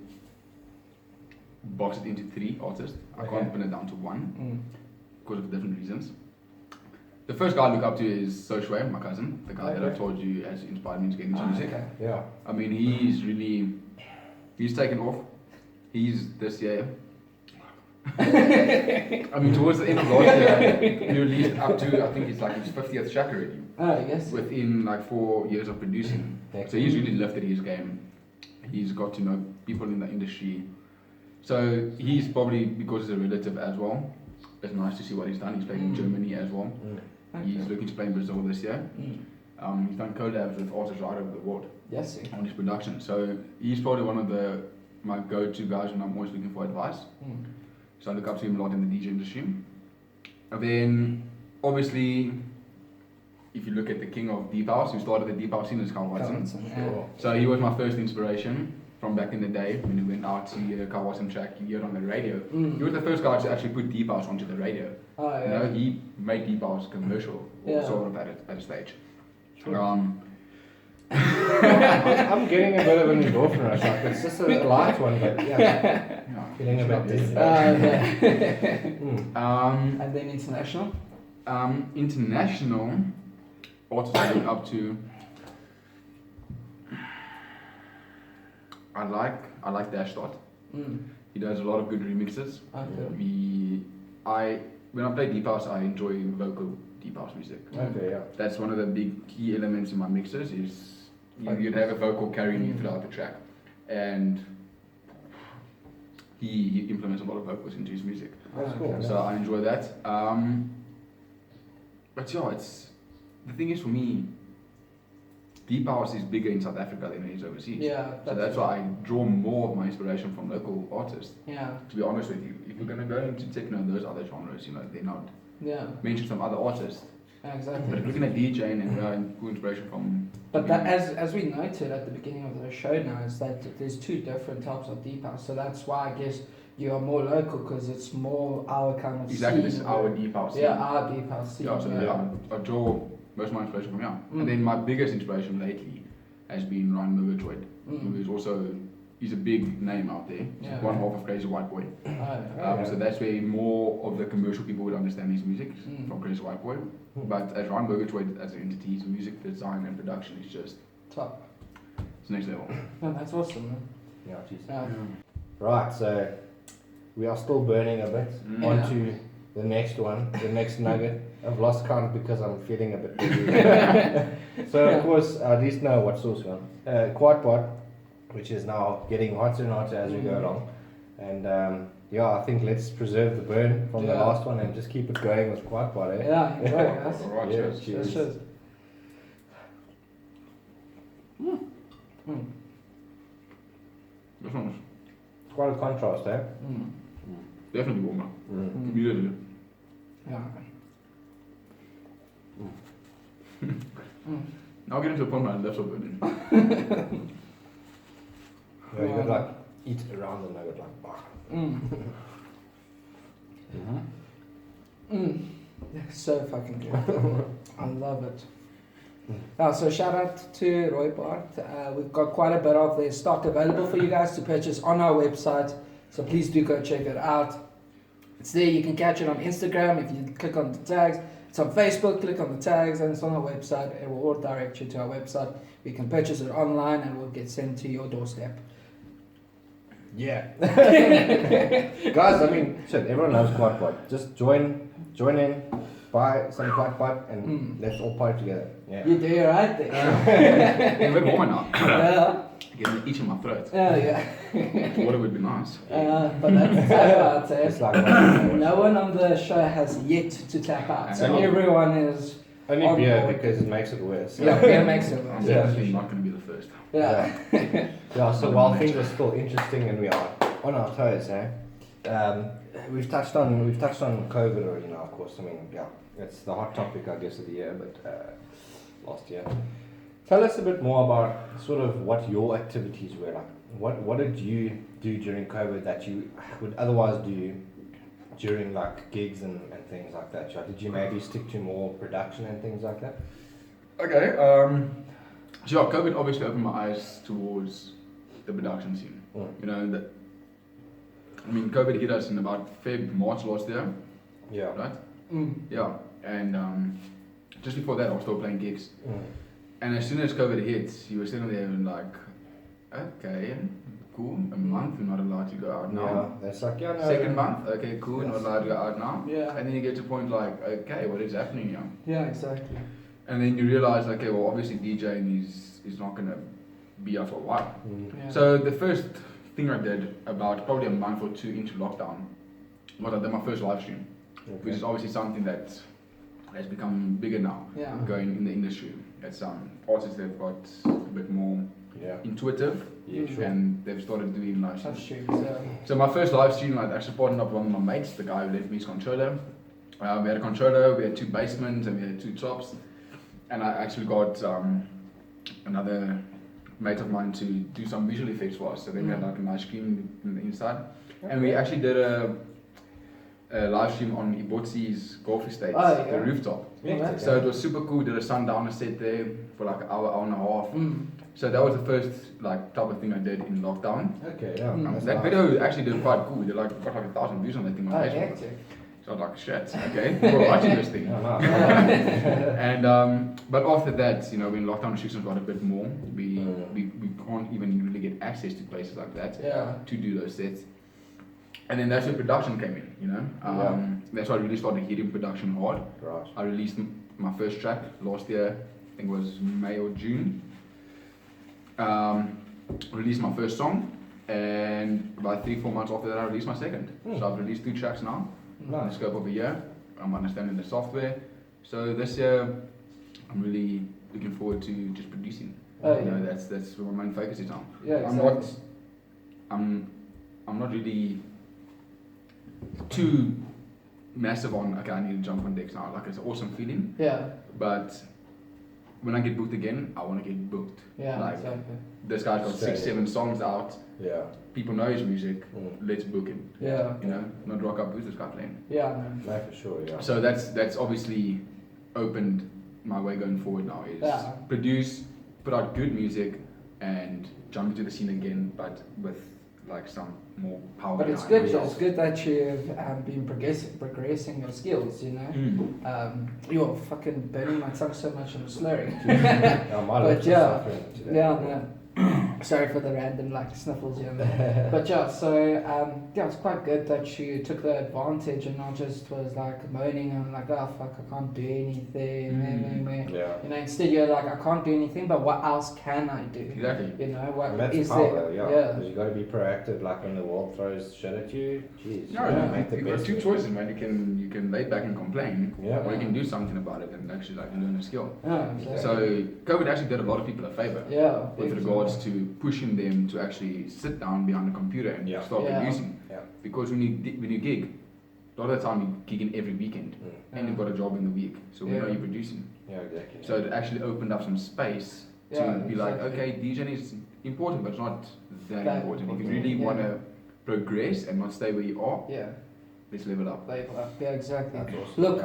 box it into 3 artists. I can't pin it down to one because of different reasons. The first guy I look up to is Soshway, my cousin, the guy that I told you has inspired me to get into music. Okay. Yeah. I mean, he's taken off. He's this year. I mean, towards the end of last year, he released up to, I think it's like his 50th track already. Oh, yes. Within like 4 years of producing. So he's really lifted his game. He's got to know people in the industry. So he's probably, because he's a relative as well, it's nice to see what he's done. He's played in Germany as well. He's looking to play in Brazil this year. He's done collabs with artists right over the world on his production. So he's probably one of my go-to guys when I'm always looking for advice. So I look up to him a lot in the DJ industry. And then, obviously, if you look at the king of deep house, who started the deep house scene, is Carl Watson. So he was my first inspiration from back in the day when we went out to see Carl Watson track you heard on the radio. He was the first guy to actually put deep house onto the radio. You know, he made deep house commercial, sort of at a stage. I'm getting a bit of an endorphin rush. Like, it's just a light one, but feeling a bit dizzy. And then international? International artists I look up to. I like Dash Dot. He does a lot of good remixes. When I play deep house, I enjoy vocal deep house music. That's one of the big key elements in my mixes. Is you'd have a vocal carrying you throughout the track, and he implements a lot of vocals into his music. That's cool. So I enjoy that. But yeah, the thing is for me, deep house is bigger in South Africa than it is overseas. So that's why I draw more of my inspiration from local artists. To be honest with you, if you're gonna go into techno and those other genres, you know, they're not. Mention some other artists. Exactly. But looking at DJing and cool inspiration from. But that, as we noted at the beginning of the show now, is that there's 2 different types of deep house. So that's why I guess you are more local, because it's more our kind of Exactly, scene. this is our deep house scene. Our deep house scene. I draw most of my inspiration from here. And then my biggest inspiration lately has been Ryan Murgatroyd, who is also, he's a big name out there. He's one half of Crazy White Boy. So that's where more of the commercial people would understand his music from Crazy White Boy. But as Ryan Murgatroyd as an entity, his music design and production is just top. It's next level. No, that's awesome, man. Right, so we are still burning a bit. Onto the next one, the next nugget. I've lost count because I'm feeling a bit busy. So of course, I at least know what sauce we're on. Quad Pod, which is now getting hotter and hotter as we go along. And I think let's preserve the burn from the last one and just keep it going with Quad Pod, eh? Enjoy, guys. Alright, cheers. Cheers. This one's Quite a contrast, eh? definitely warmer. Immediately. Now I'll get into a point where my lips are burning. You could like eat around the nugget like So fucking good. I love it. So shout out to Roy Bart. We've got quite a bit of their stock available for you guys to purchase on our website. So please do go check it out. It's there. You can catch it on Instagram if you click on the tags. It's on Facebook, click on the tags, and it's on our website. It will all direct you to our website. You can purchase it online and it will get sent to your doorstep. Guys, I mean, shit, everyone loves Quad Pod. Just join in, buy some Quad Pod, and let's all party together. You do it right there. I'm a bit warmer now. Getting an itch in my throat. Water would be nice. But that's tap out, eh? It's like No one on the show has yet to tap out, so everyone is only on beer board. because it makes it worse. Beer makes it worse. I'm definitely not going to be the first. So while things are still interesting and we are on our toes, we've touched on COVID already now. Of course, I mean, it's the hot topic, I guess, of the year, but last year. Tell us a bit more about sort of what your activities were like. What did you do during COVID that you would otherwise do during like gigs and things like that? Did you maybe stick to more production and things like that? Okay. So yeah, COVID obviously opened my eyes towards the production scene. You know, I mean, COVID hit us in about March last year, Yeah. right? Mm. Yeah, and just before that, I was still playing gigs. And as soon as COVID hit, you were sitting there and like, okay, cool, a month, you're not allowed to go out now. Yeah, that's like, yeah, no. Second month, okay, cool, not allowed to go out now. Yeah. And then you get to a point like, okay, what is happening here? Yeah, exactly. And then you realize, okay, well, obviously DJing is not gonna be out for a while. Yeah. So the first thing I did about probably a month or two into lockdown was I did my first live stream, which is obviously something that has become bigger now, Yeah. going in the industry. It's artists that have got a bit more intuitive, and they've started doing live That's streams. true. Yeah. So my first live stream, I actually partnered up with one of my mates, the guy who lent me his controller. We had a controller, we had 2 basements, and we had 2 tops. And I actually got another mate of mine to do some visual effects for us. So then we had like an ice cream in the inside. And we actually did a live stream on Ibotsi's golf estate, the rooftop. Yeah. So it was super cool. Did a sundowner set there for like an hour and a half. So that was the first like type of thing I did in lockdown. Okay, yeah. That video actually did quite cool. We did got like 1,000 views on that thing on Facebook. Hectic. So I was like, shit, okay, we're watching this thing. And but after that, you know, when lockdown restrictions got a bit more, we can't even really get access to places like that to do those sets. And then that's when production came in, you know. That's why I really started hitting production hard. Right. I released my first track last year, I think it was May or June. Released my first song, and about 3-4 months after that I released my second. So I've released 2 tracks now. In the scope of a year. I'm understanding the software. So this year, I'm really looking forward to just producing. You know, that's where my main focus is on. Yeah, exactly. I'm not really too massive on, okay, I need to jump on decks now. Like, it's an awesome feeling. Yeah. But when I get booked again, I want to get booked. Yeah, like, exactly. This guy's got 6-7 songs out. Yeah. People know his music. Let's book him. Yeah. You know, not rock up, who's this guy playing? Yeah. No, for sure, yeah. So that's obviously opened my way going forward now is produce, put out good music, and jump into the scene again, but with like some more power. But it's good. It's good that you've been progressing your skills. You know, you're fucking burning my tongue so much and slurring. But yeah, no. Sorry for the random like sniffles here and there. But yeah, so it's quite good that you took the advantage and not just was like moaning and like, oh fuck, I can't do anything. Yeah. You know, instead you're like, I can't do anything, but what else can I do? Exactly. You know, what and that's is power, there? because you got to be proactive. Like when the world throws shit at you, jeez. No, you've got 2 choices, man. You can lay back and complain, or you can do something about it and actually like learn a skill. Yeah, exactly. So COVID actually did a lot of people a favor. Yeah. With regards to pushing them to actually sit down behind the computer and start producing. Yeah. Because when you gig, a lot of the time you're gigging every weekend, and you've got a job in the week, so when are you producing? Yeah, exactly. So it actually opened up some space to be like, okay, DJing is important, but it's not that important. If you really want to progress and not stay where you are, let's level up. Yeah, exactly. Awesome. Look,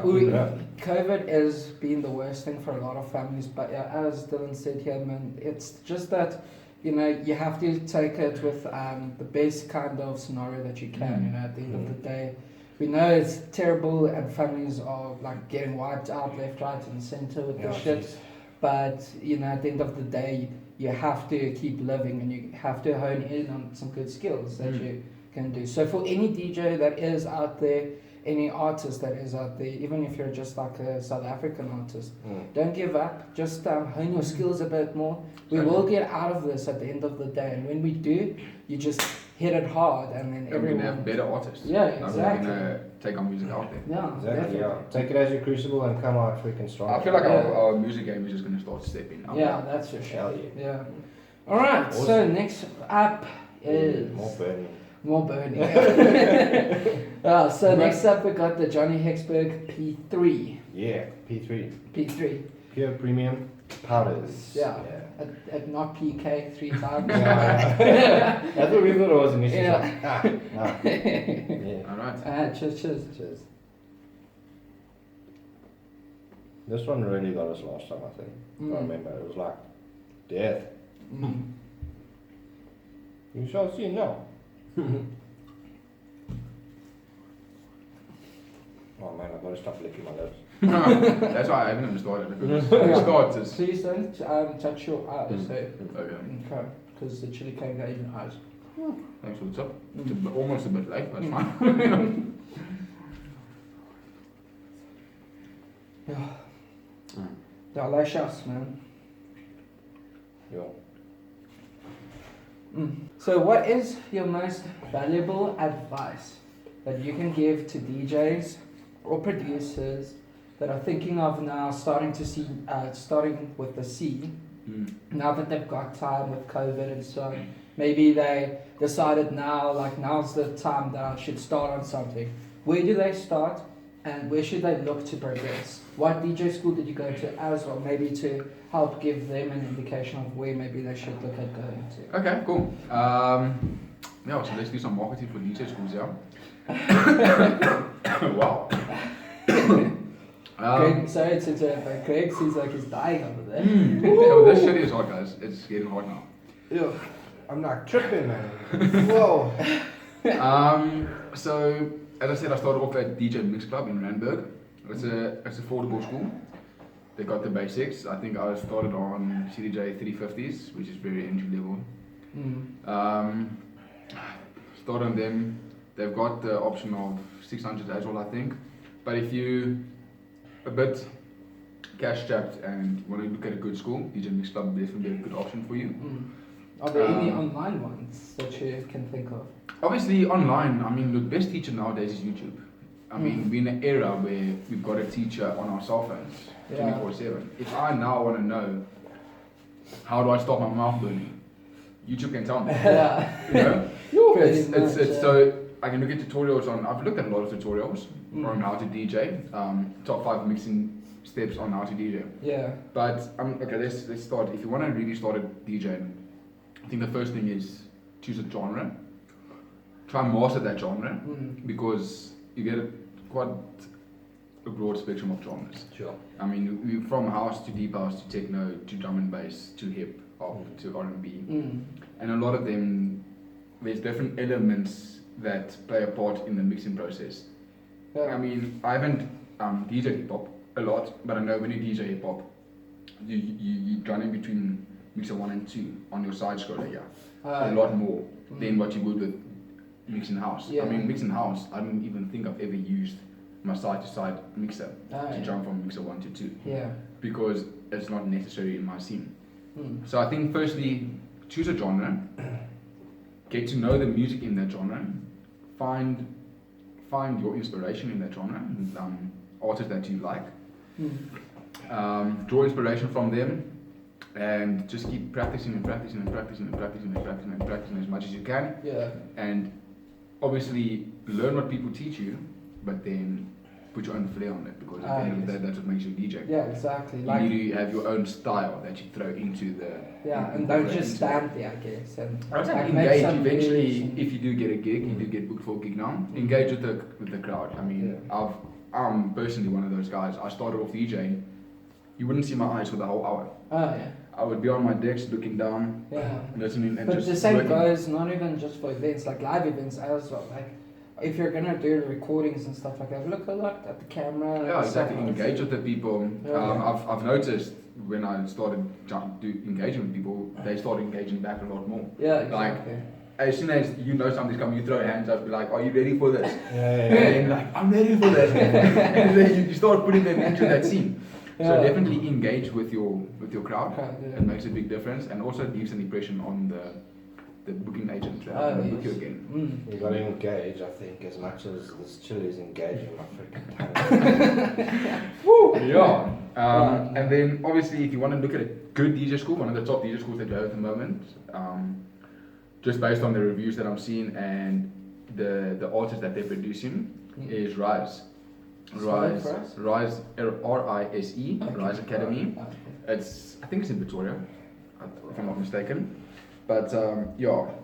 COVID has been the worst thing for a lot of families, but as Dylan said here, man, it's just that, you know, you have to take it with the best kind of scenario that you can, you know, at the end of the day. We know it's terrible and families are like getting wiped out left, right and center with this shit. But, you know, at the end of the day, you have to keep living and you have to hone in on some good skills that you can do. So for any DJ that is out there, any artist that is out there, even if you're just like a South African artist, don't give up. Just hone your skills a bit more. We will get out of this at the end of the day, and when we do, you just hit it hard, and then everyone. We're gonna have better artists. Yeah, exactly. We're gonna take our music out there. Yeah, exactly. definitely. Yeah, take it as your crucible and come out freaking strong. I feel like our music game is just gonna start stepping up. Yeah, that's for sure. Hell Yeah. All right. Awesome. So next up is more burning. So next up we got the Johnny Hexberg P3. Yeah, P3. P3. Pure premium powders. Yeah. At not PK 3 times. That's what we thought it was initially. Yeah. Alright. Cheers. This one really got us last time, I think. I remember. It was like Death. You shall see now. Oh man, I've got to stop licking my lips. That's why I haven't even started. Because if it starts, it's... Please don't touch your eyes, Okay. Okay, because the chili can go in your eyes. Thanks for the tip. It's almost a bit late, but it's fine. Yeah. Delicious, man. Yeah. So what is your most valuable advice that you can give to DJs or producers that are thinking of now starting with the C, now that they've got time with COVID and so on? Maybe they decided now's the time that I should start on something. Where do they start and where should they look to progress? What DJ school did you go to as well? Maybe to help give them an indication of where maybe they should look at going to. Okay, cool. Yeah, so let's do some marketing for DJ schools, yeah? Wow. Greg, sorry to interrupt, but Greg seems like he's dying over there. Oh, this shit is hot, guys. It's getting hot now. Yeah. I'm not tripping, man. Whoa. So, as I said, I started off at DJ Mix Club in Randburg. It's affordable school. They got the basics. I think I started on CDJ 350s, which is very entry level. Started on them. They've got the option of 600 as well, I think. But if you a bit cash strapped and want to look at a good school, DJ Mix Club will definitely be a good option for you. Are there any online ones that you can think of? Obviously online, I mean, the best teacher nowadays is YouTube. I mean, we're in an era where we've got a teacher on our cell phones 24/7. If I now want to know how do I stop my mouth burning, YouTube can tell me. Yeah. You know? So I can look at tutorials on. I've looked at a lot of tutorials on how to DJ. Top 5 mixing steps on how to DJ. Yeah. But okay, let's start. If you want to really start a DJing, I think the first thing is choose a genre. Try and master that genre because you get quite a broad spectrum of genres. Sure. I mean, from house to deep house to techno to drum and bass to hip hop to R&B, and a lot of them, there's different elements that play a part in the mixing process. Yeah. I mean, I haven't DJ hip hop a lot, but I know when you DJ hip hop, you run in between mixer 1 and 2 on your side scroller here a lot more than what you would with mixing house. Yeah. I mean, mixing house, I don't even think I've ever used my side to side mixer to jump from mixer 1 to 2 because it's not necessary in my scene. So I think firstly, choose a genre, get to know the music in that genre, find your inspiration in that genre, artists that you like, draw inspiration from them, and just keep practicing and practicing and practicing and practicing and practicing and practicing as much as you can. Yeah. And obviously learn what people teach you, but then put your own flair on it because at the end of the day, that's what makes you a DJ. Yeah, exactly. You need to have your own style that you throw into the... Yeah, and don't just stand there, I guess. And I would say like engage eventually. If you do get a gig, you do get booked for a gig now, engage with the crowd. I mean, I'm personally one of those guys. I started off DJing, you wouldn't see my eyes for the whole hour. Oh, yeah. I would be on my decks looking down, listening and but just the same working. goes not even just for events, like live events as well. Like if you're gonna do recordings and stuff like that, look a lot at the camera. Yeah, exactly. Engage with the people. Yeah. I've noticed when I started engaging with people, they started engaging back a lot more. Yeah, exactly. Like, as soon as you know something's coming, you throw your hands up, be like, "Are you ready for this?" Yeah. And like, "I'm ready for this." And then you start putting them into that scene. So definitely engage with your crowd. It makes a big difference, and also leaves an impression on the booking agent that will book you again. You gotta engage, I think, as much as this Chilli is engaging my freaking talent. And then obviously, if you want to look at a good DJ school, one of the top DJ schools that you have at the moment, just based on the reviews that I'm seeing and the artists that they're producing, is Rise. Rise, Rise, R-I-S-E, Rise Academy. I think it's in Pretoria, if I'm not mistaken. But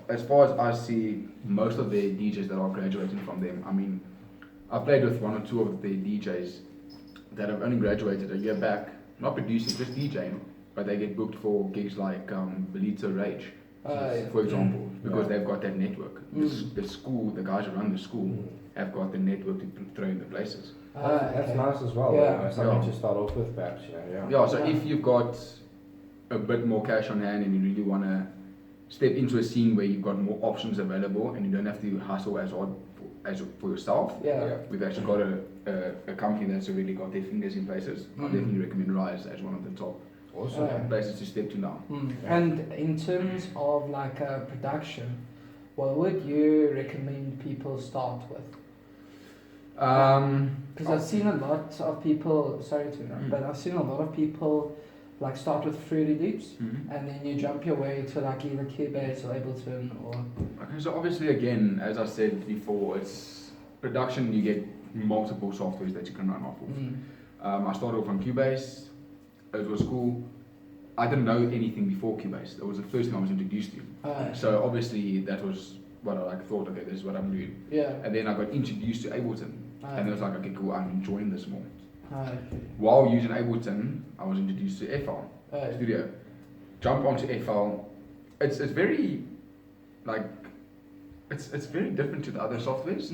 as far as I see, most of the DJs that are graduating from them, I mean, I've played with 1 or 2 of the DJs that have only graduated a year back, not producing, just DJing, but they get booked for gigs like Belito Rage, Yeah. for example, because Yeah. they've got that network. The school, the guys who run the school, have got the network to throw in the places. That's Okay. nice as well. Yeah. You know, something Yeah. to start off with, perhaps. You know, yeah. Yeah, so Yeah. if you've got a bit more cash on hand and you really want to step into a scene where you've got more options available and you don't have to hustle as hard for yourself, Yeah. we've actually got a company that's already got their fingers in places. I definitely recommend Rise as one of the top Awesome. Yeah. places to step to now. And in terms of like production, what would you recommend people start with? Because I've seen a lot of people, sorry to interrupt, but I've seen a lot of people like start with Fruity Loops and then you jump your way to like either Cubase or Ableton or... Okay, so obviously again, as I said before, it's production, you get multiple softwares that you can run off of. I started off on Cubase, it was cool. I didn't know anything before Cubase, that was the first thing I was introduced to. So obviously that was what I like thought, okay, this is what I'm doing. Yeah. And then I got introduced to Ableton, and it was like, okay, cool, I'm enjoying this more. Okay. While using Ableton, I was introduced to FL Studio. Jump onto FL. It's very like it's very different to the other softwares.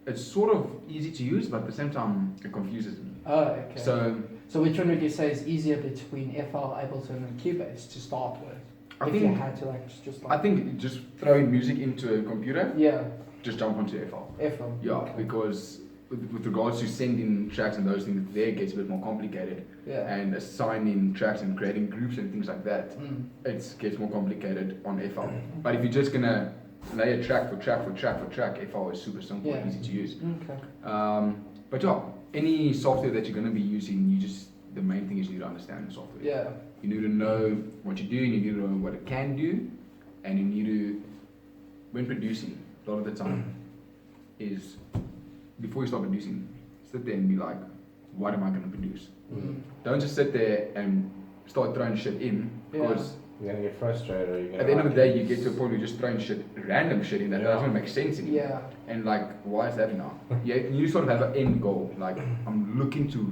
It's sort of easy to use, but at the same time it confuses me. Okay. So which one would you say is easier between FL, Ableton, and Cubase to start with? If you had to like just like... I think just throwing music into a computer, Yeah. just jump onto FL. FL. Yeah, Okay. because with regards to sending tracks and those things, there it gets a bit more complicated. Yeah. And assigning tracks and creating groups and things like that, it gets more complicated on FL. But if you're just gonna lay a track for track for track for track, FL is super simple and easy to use. Okay. But yeah, any software that you're gonna be using, the main thing is you need to understand the software. Yeah. You You need to know what you're doing, you need to know what it can do, and you need to, when producing, a lot of the time, is before you start producing, sit there and be like, what am I going to produce? Don't just sit there and start throwing shit in, because you're going to get frustrated. Or you're gonna at the end of the day, you get to a point where you're just throwing random shit in that doesn't make sense anymore. Yeah. And like, why is that now? You sort of have an end goal, like, I'm looking to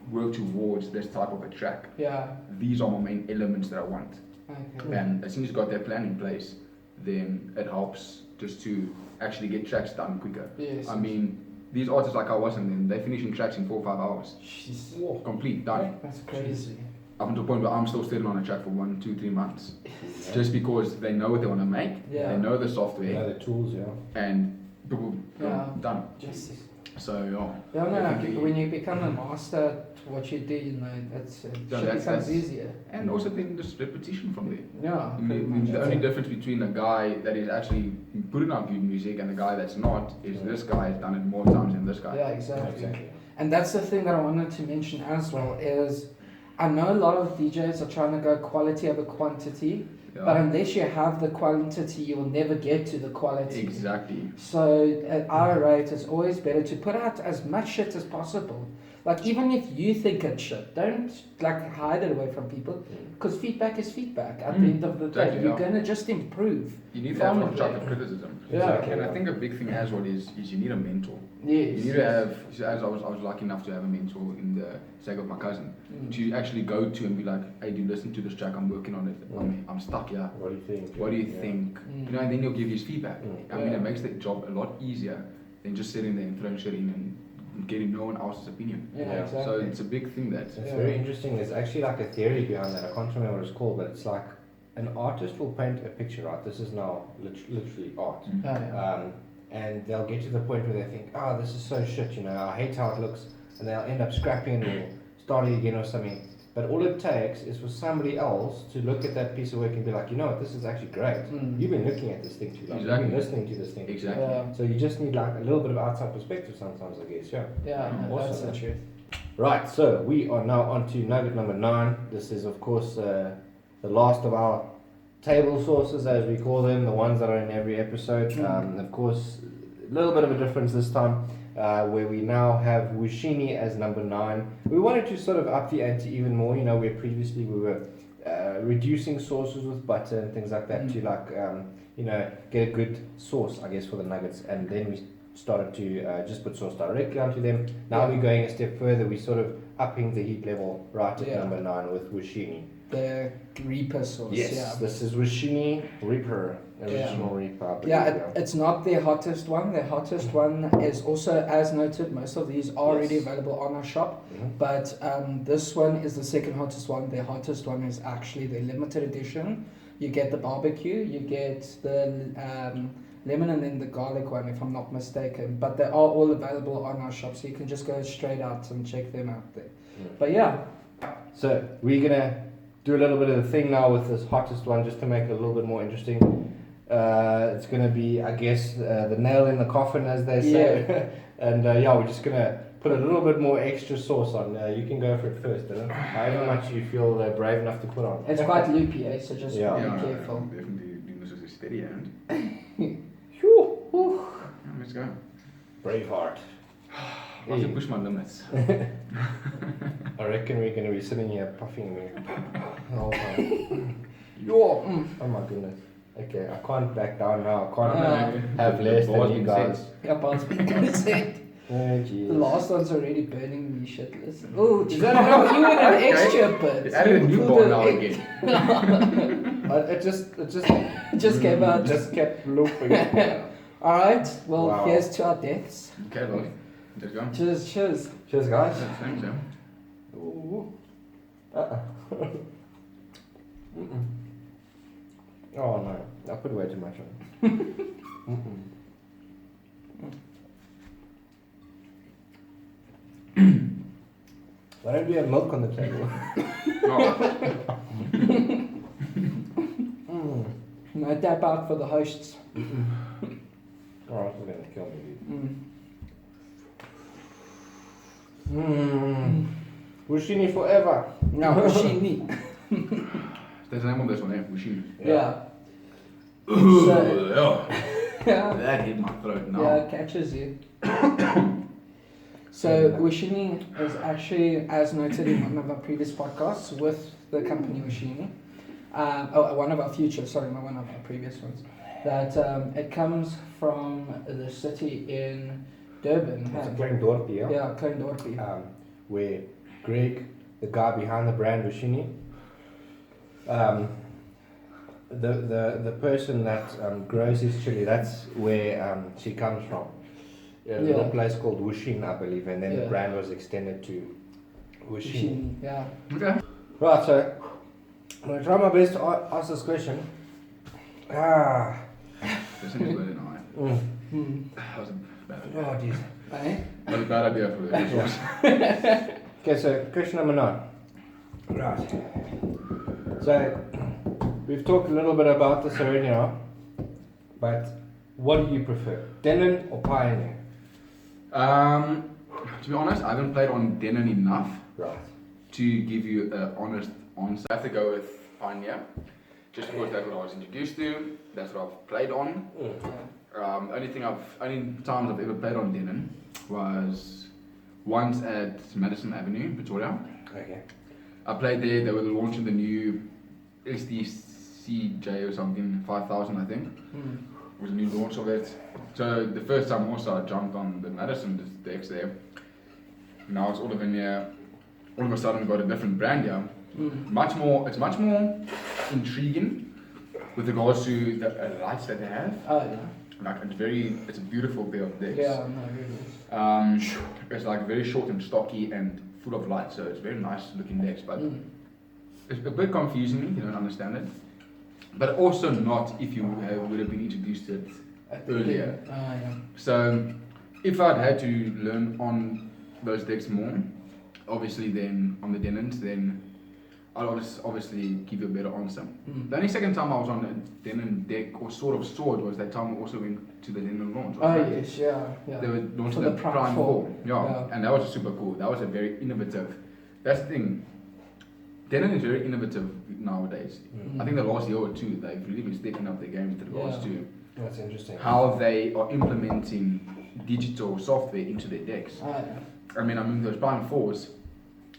work towards this type of a track. Yeah. These are my main elements that I want. Okay. And as soon as you've got that plan in place, then it helps just to actually get tracks done quicker. Yes. I mean, these artists like I was and them, they're finishing tracks in 4 or 5 hours. Jeez. Complete, done. That's crazy. Up until a point where I'm still sitting on a track for 1, 2, 3 months. Just because they know what they want to make, Yeah. they know the software, Yeah, the tools, and boom, done. Just So, yeah, no, definitely. when you become a master at what you do, you know, shit becomes easier. And also then just repetition from there. Yeah. I mean, the only difference between a guy that is actually putting out good music and a guy that's not is this guy has done it more times than this guy. Yeah, exactly. And that's the thing that I wanted to mention as well is I know a lot of DJs are trying to go quality over quantity, but unless you have the quantity, you will never get to the quality. Exactly. So at our rate, it's always better to put out as much shit as possible. Like even if you think it's shit, don't like hide it away from people, because feedback is feedback. At the end of the day, Exactly, you're gonna just improve. You need to have from constructive it. criticism. Yeah. And I think a big thing as well is you need a mentor. Yes. You need to have, as I was lucky enough to have a mentor in the sake of my cousin, to actually go to and be like, hey, do you listen to this track? I'm working on it. I'm stuck here. What do you think? What do you think? You know, and then he'll give you his feedback. I mean, it makes the job a lot easier than just sitting there and throwing shit in and getting no one else's opinion. Yeah, exactly. So it's a big thing that. It's very interesting. There's actually like a theory behind that. I can't remember what it's called, but it's like an artist will paint a picture, right? This is now literally art. And they'll get to the point where they think, oh, this is so shit, you know, I hate how it looks, and they'll end up scrapping it or starting again or something. But all it takes is for somebody else to look at that piece of work and be like, you know what, this is actually great. You've been looking at this thing too long. Exactly. You've been listening to this thing. Exactly. So you just need like a little bit of outside perspective sometimes, I guess, Yeah, no, that's the truth. Right, so we are now on to nugget number 9. This is, of course, the last of our table sources, as we call them, the ones that are in every episode. Of course, a little bit of a difference this time, where we now have Wushini as number 9. We wanted to sort of up the ante even more, you know, where previously we were reducing sources with butter and things like that to like, you know, get a good source, I guess, for the nuggets, and then we started to just put source directly onto them. Now we're going a step further. We sort of upping the heat level right at Yeah. number 9 with Wushini. The Reaper sauce. Yes, Yeah. this is Wushini Reaper, original Reaper. I believe, Yeah, it's not their hottest one. Their hottest one is also, as noted, most of these are already Yes. available on our shop. Mhm. But this one is the second hottest one. Their hottest one is actually the limited edition. You get the barbecue, you get the lemon, and then the garlic one, if I'm not mistaken. But they are all available on our shop, so you can just go straight out and check them out there. But yeah, So we're gonna do a little bit of the thing now with this hottest one, just to make it a little bit more interesting. It's gonna be, I guess, the nail in the coffin, as they say. And yeah, we're just gonna put a little bit more extra sauce on. You can go for it first, Dylan. However much you feel brave enough to put on. it's quite loopy, eh? So just Yeah. be careful. I'm definitely doing this with a steady hand. Phew. Whew. Yeah, let's go. Braveheart. I have to push my limits. I reckon we're gonna be sitting here puffing the whole time. Yo, Oh my goodness. Okay, I can't back down now. I can't Uh, have less The bar's than you been guys. set. yeah, boss, said. Oh The jeez. last one's already burning me shitless. Oh, Is no, that you went an Okay. extra bit. You added a new Put bar the now egg- again. It just Just came out. Just kept looping. Alright, well, Wow. here's to our deaths. Okay, well, let's go. Cheers, cheers. Cheers, guys. Thanks, yeah. Ooh. Mm-mm. Oh no, I put way too much on. Mm-mm. Why don't we have milk on the table? Oh, Mm. No tap out for the hosts. Oh, this is gonna kill me. Mm. Wushini forever. No, she neat. there's a name on this one, eh? Machine. Yeah. Yeah. Yeah. That hit my throat now. Yeah, it catches you. So, Wishini is actually, as noted in one of our previous podcasts with the company Wishini, one of our future, sorry, not one of our previous ones, that it comes from the city in Durban. It's a hey? plain dorpie, yeah? Yeah, Kleindorpie. Where Greg, the guy behind the brand Wushini, the person that grows his chili, that's where she comes from. A little Yeah. place called Wushin, I believe, and then the Yeah. brand was extended to Wushini. Wishini, yeah. Okay. Right, so I'm gonna try my best to ask this question. This thing is really nice. Hmm. That was a bad Oh idea. jeez. Eh? That was a bad idea for the resource. Okay, so question number 9. Right. So we've talked a little bit about this already now, but what do you prefer, Denon or Pioneer? To be honest, I haven't played on Denon enough Right. to give you an honest answer. I have to go with Pioneer, just because that's what I was introduced to. That's what I've played on. Only times I've ever played on Denon was once at Madison Avenue, Pretoria. Okay. I played there. They were launching the new SDCJ or something, 5000 I think. Hmm. It was a new launch of it. So the first time also I jumped on the Madison decks there. Now it's all of a sudden got a different brand here. Hmm. It's much more intriguing with regards to the lights that they have. Oh, yeah. Like it's a beautiful pair of decks. Yeah, no, really. It's like very short and stocky and full of light, so it's very nice looking decks, but it's a bit confusing me, you don't understand it. But also not if you would have been introduced to it earlier. Yeah. So if I'd had to learn on those decks more, obviously then on the Denons, then I'll obviously give you a better answer. Mm. The only second time I was on a Denon deck, or sort of saw it, was that time we also went to the Denon launch. Oh, right? yes, yeah. They were launching For the the Prime 4. Yeah. Yeah. And that was super cool. That was a very innovative. That's the thing. Denon is very innovative nowadays. Mm. I think the last year or two, they've really been stepping up their game with regards Yeah. to That's interesting. how they are implementing digital software into their decks. Oh, yeah. I mean those Prime 4s,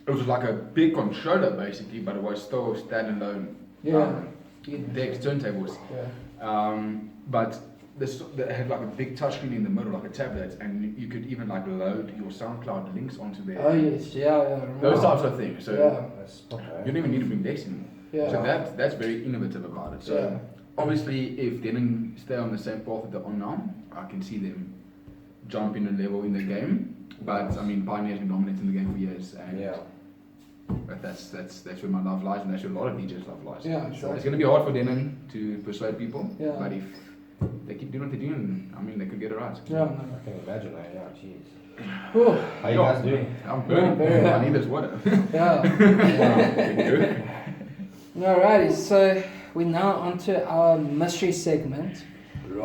it was like a big controller basically, but it was still standalone Yeah. decks, turntables. Yeah. But they had like a big touchscreen in the middle, like a tablet, and you could even like load your SoundCloud links onto there. Oh yes, yeah, I remember. Those types of things. So Yeah. you don't even need to bring decks anymore. Yeah. So that's very innovative about it. So Yeah. obviously, if they didn't stay on the same path that they're on now, I can see them jumping a level in the game. But I mean, Pioneer has been dominating the game for years, and but that's where my love lies, and that's where a lot of DJs' love lies. Yeah, exactly. It's going to be hard for Denon to persuade people, Yeah. but if they keep doing what they're doing, I mean, they could get it right. Yeah, no. I can imagine that, yeah, jeez. Whew. How you guys doing? I'm burning. very I need this water. Yeah. Good. Alrighty, so we're now onto our mystery segment.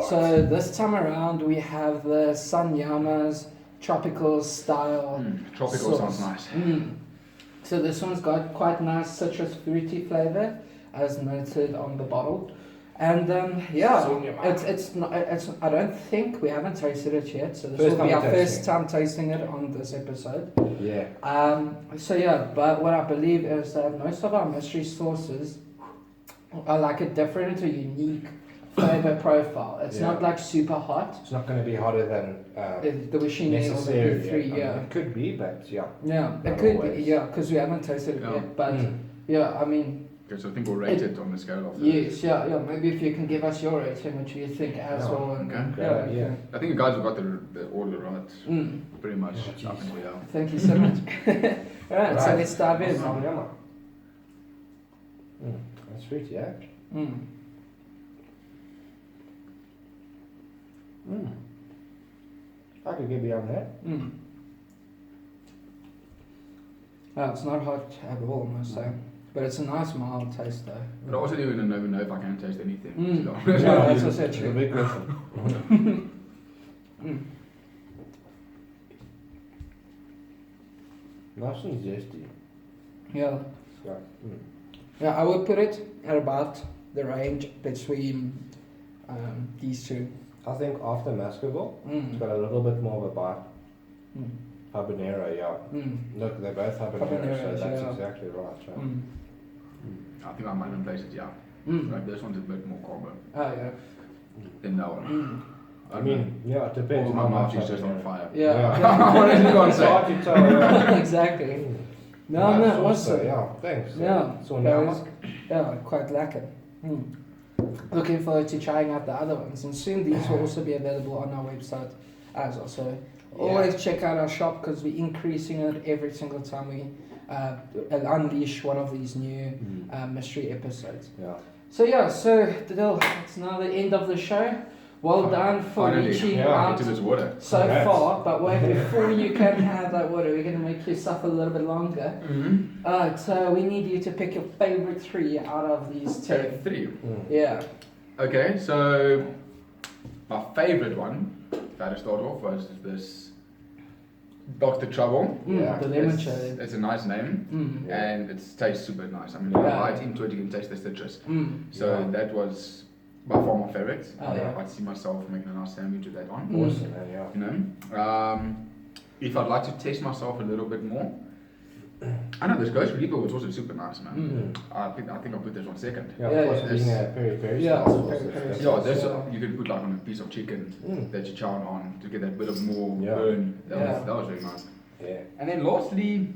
So this time around we have the Sanyama's tropical style. Tropical sauce. sounds nice. So this one's got quite nice citrus fruity flavor, as noted on the bottle. And it's not. I don't think we haven't tasted it yet. So this First will be time our tasting first time tasting it on this episode. Yeah. But what I believe is that most of our mystery sauces are like a different or unique flavor profile. It's not like super hot. It's not going to be hotter than The Wishini or the necessary. B3, yeah. It could be, but yeah. Yeah, it Not could always. be, yeah, because we haven't tasted it Yeah. yet. But yeah, I mean, Okay, so I think we'll rate it on the scale of yes, yeah. Maybe if you can give us your rating, which you think as Yeah, well. And, okay. yeah, Great idea. I think the guys have got the order right, pretty much. Oh, up until now. Thank you so much. Alright, so let's dive in. Sanyama. That's sweet, yeah. I could get beyond that. Well, it's not hot at all, I must say. But it's a nice mild taste though. But I also don't even know if I can taste anything. So. Yeah, that's also It's a true. big question. Nice and zesty. Yeah. Yeah. Yeah, I would put it at about the range between these two. I think after Muscoville, it's Mm. got a little bit more of a bite. Mm. Habanero, yeah. Mm. Look, they're both habanero, so Habaneros, that's yeah. exactly right. Yeah. Mm. I think I might even place it, yeah. Mm. Like this one's a bit more carbo Oh yeah. than that one. Mm. I mean, yeah, it depends All how my much mouth is just on habanero. fire. Yeah. I honestly can't It's say. hard to tell. Yeah. Exactly. No, Nice no, also, awesome. yeah, thanks. Yeah, Sanyama. yeah, quite lekker. Looking forward to trying out the other ones, and soon these will also be available on our website as well. So always check out our shop because we're increasing it every single time we unleash one of these new mystery episodes. Yeah. So yeah, so Dill, it's now the end of the show. Well done for Finally. reaching Yeah, out Into this water. so Congrats. far, but wait, before you can have that water, we're going to make you suffer a little bit longer. So we need you to pick your favorite 3 out of these 10. 3. Yeah. Okay, so my favorite one, if I had to start off, was this Dr. Trouble. Yeah. The lemon It's, cherry. it's a nice name, Yeah. and it tastes super nice. I mean, Yeah. right into it, you can taste the citrus. So Yeah. that was by far my favorite. Oh, yeah. I'd see myself making a nice sandwich with that one. Awesome, man, yeah. You know, if I'd like to test myself a little bit more, I know this Ghost Reaper was also super nice, man. I think I'll put this one second. Yeah, Yeah, of course, yeah. being a peri-peri Yeah, style sauce, peri-peri that's- Yeah, sauce, this yeah. you can put like on a piece of chicken that you chow on to get that bit of more Yeah. burn. Yeah. That was very nice. Yeah. And then lastly,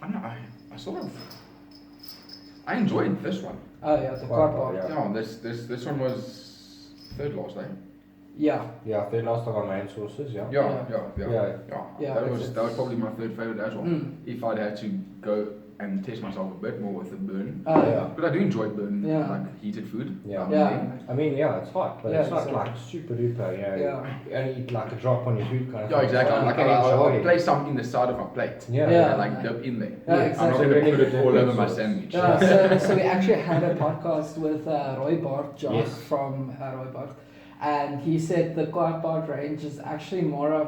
I don't know, I enjoyed this one. Oh yeah, the Quite quad well, bar. yeah. Yeah, this one was third last, eh? Yeah. Yeah, third last of our main sauces, yeah. Yeah. Yeah. Yeah, That was it's- probably my third favorite as well. If I'd had to go and test myself a bit more with the burn. Oh yeah. But I do enjoy burn, Yeah. like heated food. Yeah. Yeah. I mean, yeah, it's hot, but Yeah, it's not exactly. like super duper, you know, Yeah. you only eat like a drop on your food kind of Yeah, thing. exactly. So Like you can I'll enjoy. place some in the side of my plate. Yeah. Yeah. And like dip in there. Yeah, I'm not exactly. going to Really put it all good over my sauce. sandwich. Yeah, so we actually had a podcast with Roy Bart, Josh Yes. from Roy Bart, and he said the quad bar range is actually more of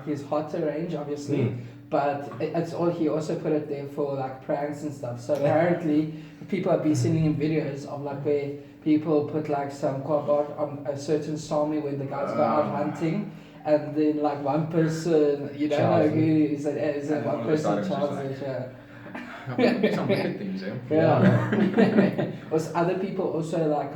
his hotter range, obviously, but it's all he also put it there for like pranks and stuff. So apparently, people have been sending him videos of like where people put like some quad bar on a certain salmi when the guys go out hunting. And then like one person, you don't know Charles who is it, Yeah, one one of the person silent Charles just it, yeah. Some wicked things, eh? Yeah. Was other people also like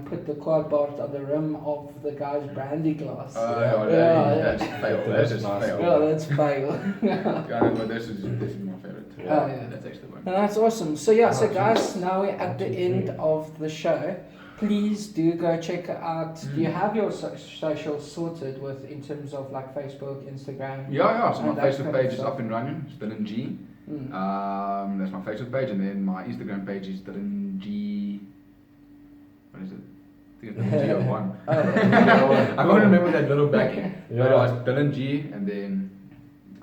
put the cardboard on the rim of the guy's brandy glass? That's fail. That's just nice. fail. Yeah, that's fail. Yeah, but this is definitely my favorite. Yeah. That's actually one. No, that's awesome. So yeah, so guys, now we're at the end of the show. Please do go check it out. Do you have your socials sorted with in terms of like Facebook, Instagram? Yeah. So my and that Facebook kind of page is stuff? up and running. It's Dylan G. That's my Facebook page, and then my Instagram page is Dylan G. What is it? I think it's Dylan G01. I can't remember that little backing. But it's Dylan G and then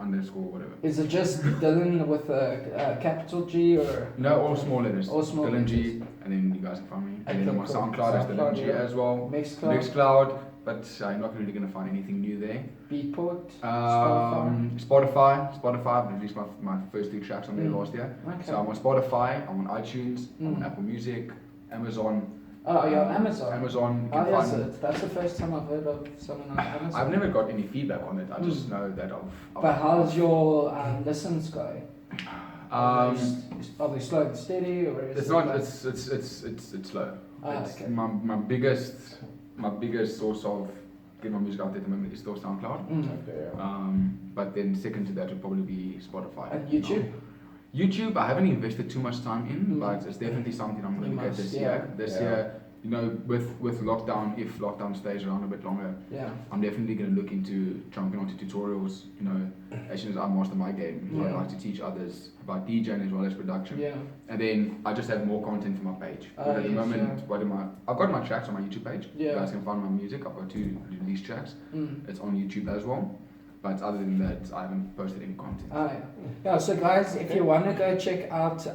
underscore whatever. Is it just Dylan with a capital G or? No, all small letters. All small Dylan G, letters. and then you guys can find me. And Okay, then on my cool. SoundCloud is Dylan G SoundCloud, as well. Mixcloud, Mixcloud, but I'm not really gonna find anything new there. Beatport, Spotify. I released my first 2 tracks on there last year. Okay. So I'm on Spotify, I'm on iTunes, I'm on Apple Music, Amazon. Oh, you're on Amazon. Amazon. You can How is find it? That's the first time I've heard of someone on Amazon. I've never got any feedback on it. I just know that I've But how's your listens going? Are they slow and steady, or is It's it not. like- It's slow. It's okay. my biggest source of getting my music out there at the moment is still SoundCloud. Okay, yeah. But then second to that would probably be Spotify. And YouTube? YouTube, I haven't invested too much time in, but it's definitely something I'm going to get this year. This year, you know, with lockdown, if lockdown stays around a bit longer, Yeah. I'm definitely going to look into jumping onto tutorials. You know, as soon as I master my game, so I like to teach others about DJing as well as production. Yeah. And then I just have more content for my page. Oh, But at the yes, moment, I've got my tracks on my YouTube page. Yeah. You guys can find my music. I've got 2 released tracks. It's on YouTube as well. But other than that, I haven't posted any content. Yeah, so guys, if you want to go check out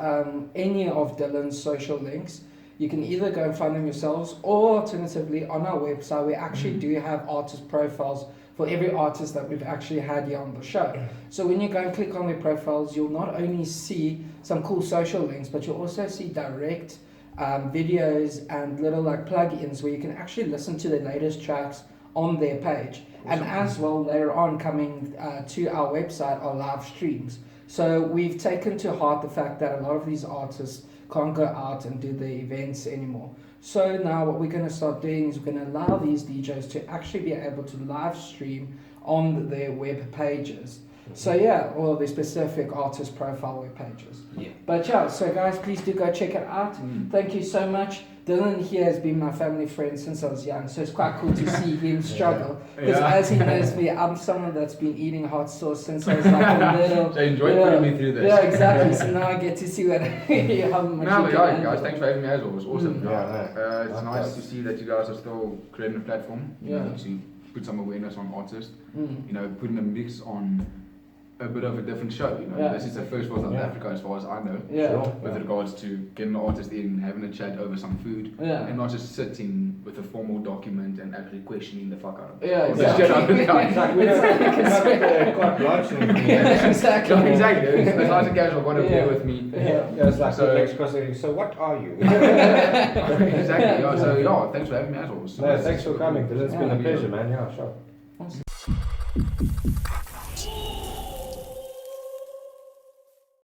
any of Dylan's social links, you can either go and find them yourselves, or alternatively on our website we actually do have artist profiles for every artist that we've actually had here on the show. So when you go and click on their profiles, you'll not only see some cool social links, but you'll also see direct videos and little like plugins where you can actually listen to the latest tracks on their page. And as well, later on coming to our website are live streams. So we've taken to heart the fact that a lot of these artists can't go out and do the events anymore. So now what we're going to start doing is we're going to allow these DJs to actually be able to live stream on their web pages. So yeah, all the specific artist profile web pages. Yeah. But yeah, so guys, please do go check it out. Thank you so much. Dylan here has been my family friend since I was young, so it's quite cool to see him struggle. Because as he knows me, I'm someone that's been eating hot sauce since I was like a little. So enjoy putting me through this. Yeah, exactly. So now I get to see what how much No, you but can yeah, guys, thanks for having me as well. It was awesome. Yeah, It's nice to see that you guys are still creating a platform, you know, Yeah. to put some awareness on artists, you know, putting a mix on a bit of a different show, you know. Yeah. This is the first for South Africa as far as I know. Yeah. With regards to getting the artist in, having a chat over some food, Yeah. and not just sitting with a formal document and actually questioning the fuck out of it. Yeah, Or the exactly. shit out of the guy. Exactly. We don't carte blanche. Yeah, exactly. Yeah, exactly. It's nice and casual. Got to bear with me. Yeah. Yeah, it's like So- the next question. So what are you? Exactly. Yeah. So yeah, thanks for having me as always. No, thanks for coming. It's been a Yeah. pleasure, man. Yeah, sure. Awesome.